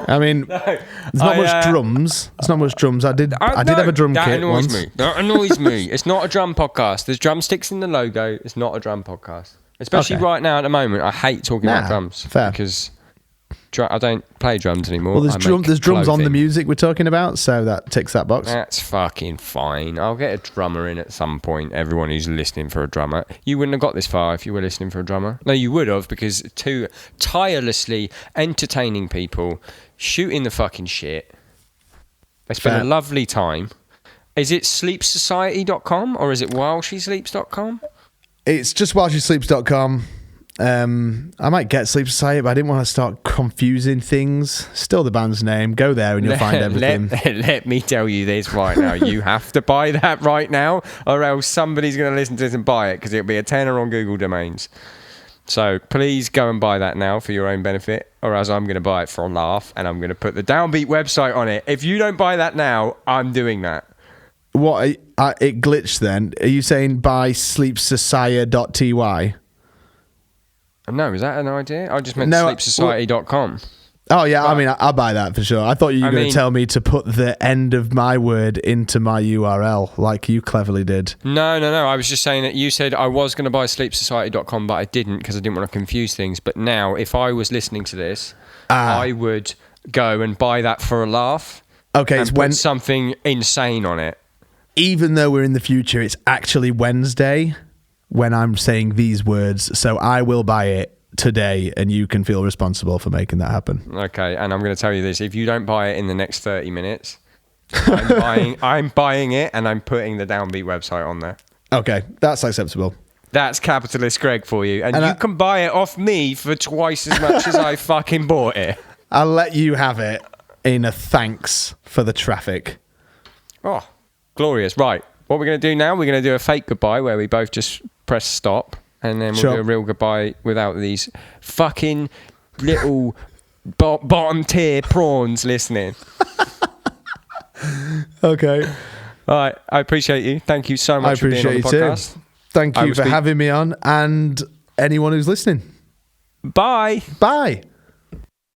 I mean, there's not much drums. There's not much drums. I did have a drum kit once. That annoys me. It's not a drum podcast. There's drumsticks in the logo. It's not a drum podcast. Especially right now at the moment. I hate talking about drums. Fair. Because I don't play drums anymore. Well, there's drums on the music we're talking about, so that ticks that box. That's fucking fine. I'll get a drummer in at some point. Everyone who's listening for a drummer. You wouldn't have got this far if you were listening for a drummer. No, you would have, because two tirelessly entertaining people shooting the fucking shit. They spend a lovely time. Is it sleepsociety.com or is it whileshesleeps.com? It's just whileshesleeps.com. I might get Sleep Society, but I didn't want to start confusing things. Still the band's name. Go there and you'll find everything. Let me tell you this right now. You have to buy that right now, or else somebody's going to listen to this and buy it, because it'll be a tenner on Google Domains. So please go and buy that now for your own benefit, or else I'm going to buy it for a laugh and I'm going to put the Downbeat website on it. If you don't buy that now, I'm doing that. What? It glitched then. Are you saying buy sleepsociety.ty? No, is that an idea? I just meant sleepsociety.com. Oh, yeah, I mean, I'll buy that for sure. I thought you were going to tell me to put the end of my word into my URL, like you cleverly did. No. I was just saying that you said I was going to buy sleepsociety.com, but I didn't, because I didn't want to confuse things. But now, if I was listening to this, I would go and buy that for a laugh. Okay, and put something insane on it. Even though we're in the future, it's actually Wednesday when I'm saying these words, so I will buy it today, and you can feel responsible for making that happen. Okay, and I'm going to tell you this: if you don't buy it in the next 30 minutes, I'm buying it, and I'm putting the Downbeat website on there. Okay, that's acceptable. That's capitalist Greg for you, and you can buy it off me for twice as much as I fucking bought it. I'll let you have it in a thanks for the traffic. Oh, glorious! Right, what we're going to do now? We're going to do a fake goodbye where we both just press stop, and then we'll do a real goodbye without these fucking little bottom tier prawns listening.
Okay.
All right. I appreciate you. Thank you so much for being on the podcast.
Thank you for having me on, and anyone who's listening.
Bye.
Bye.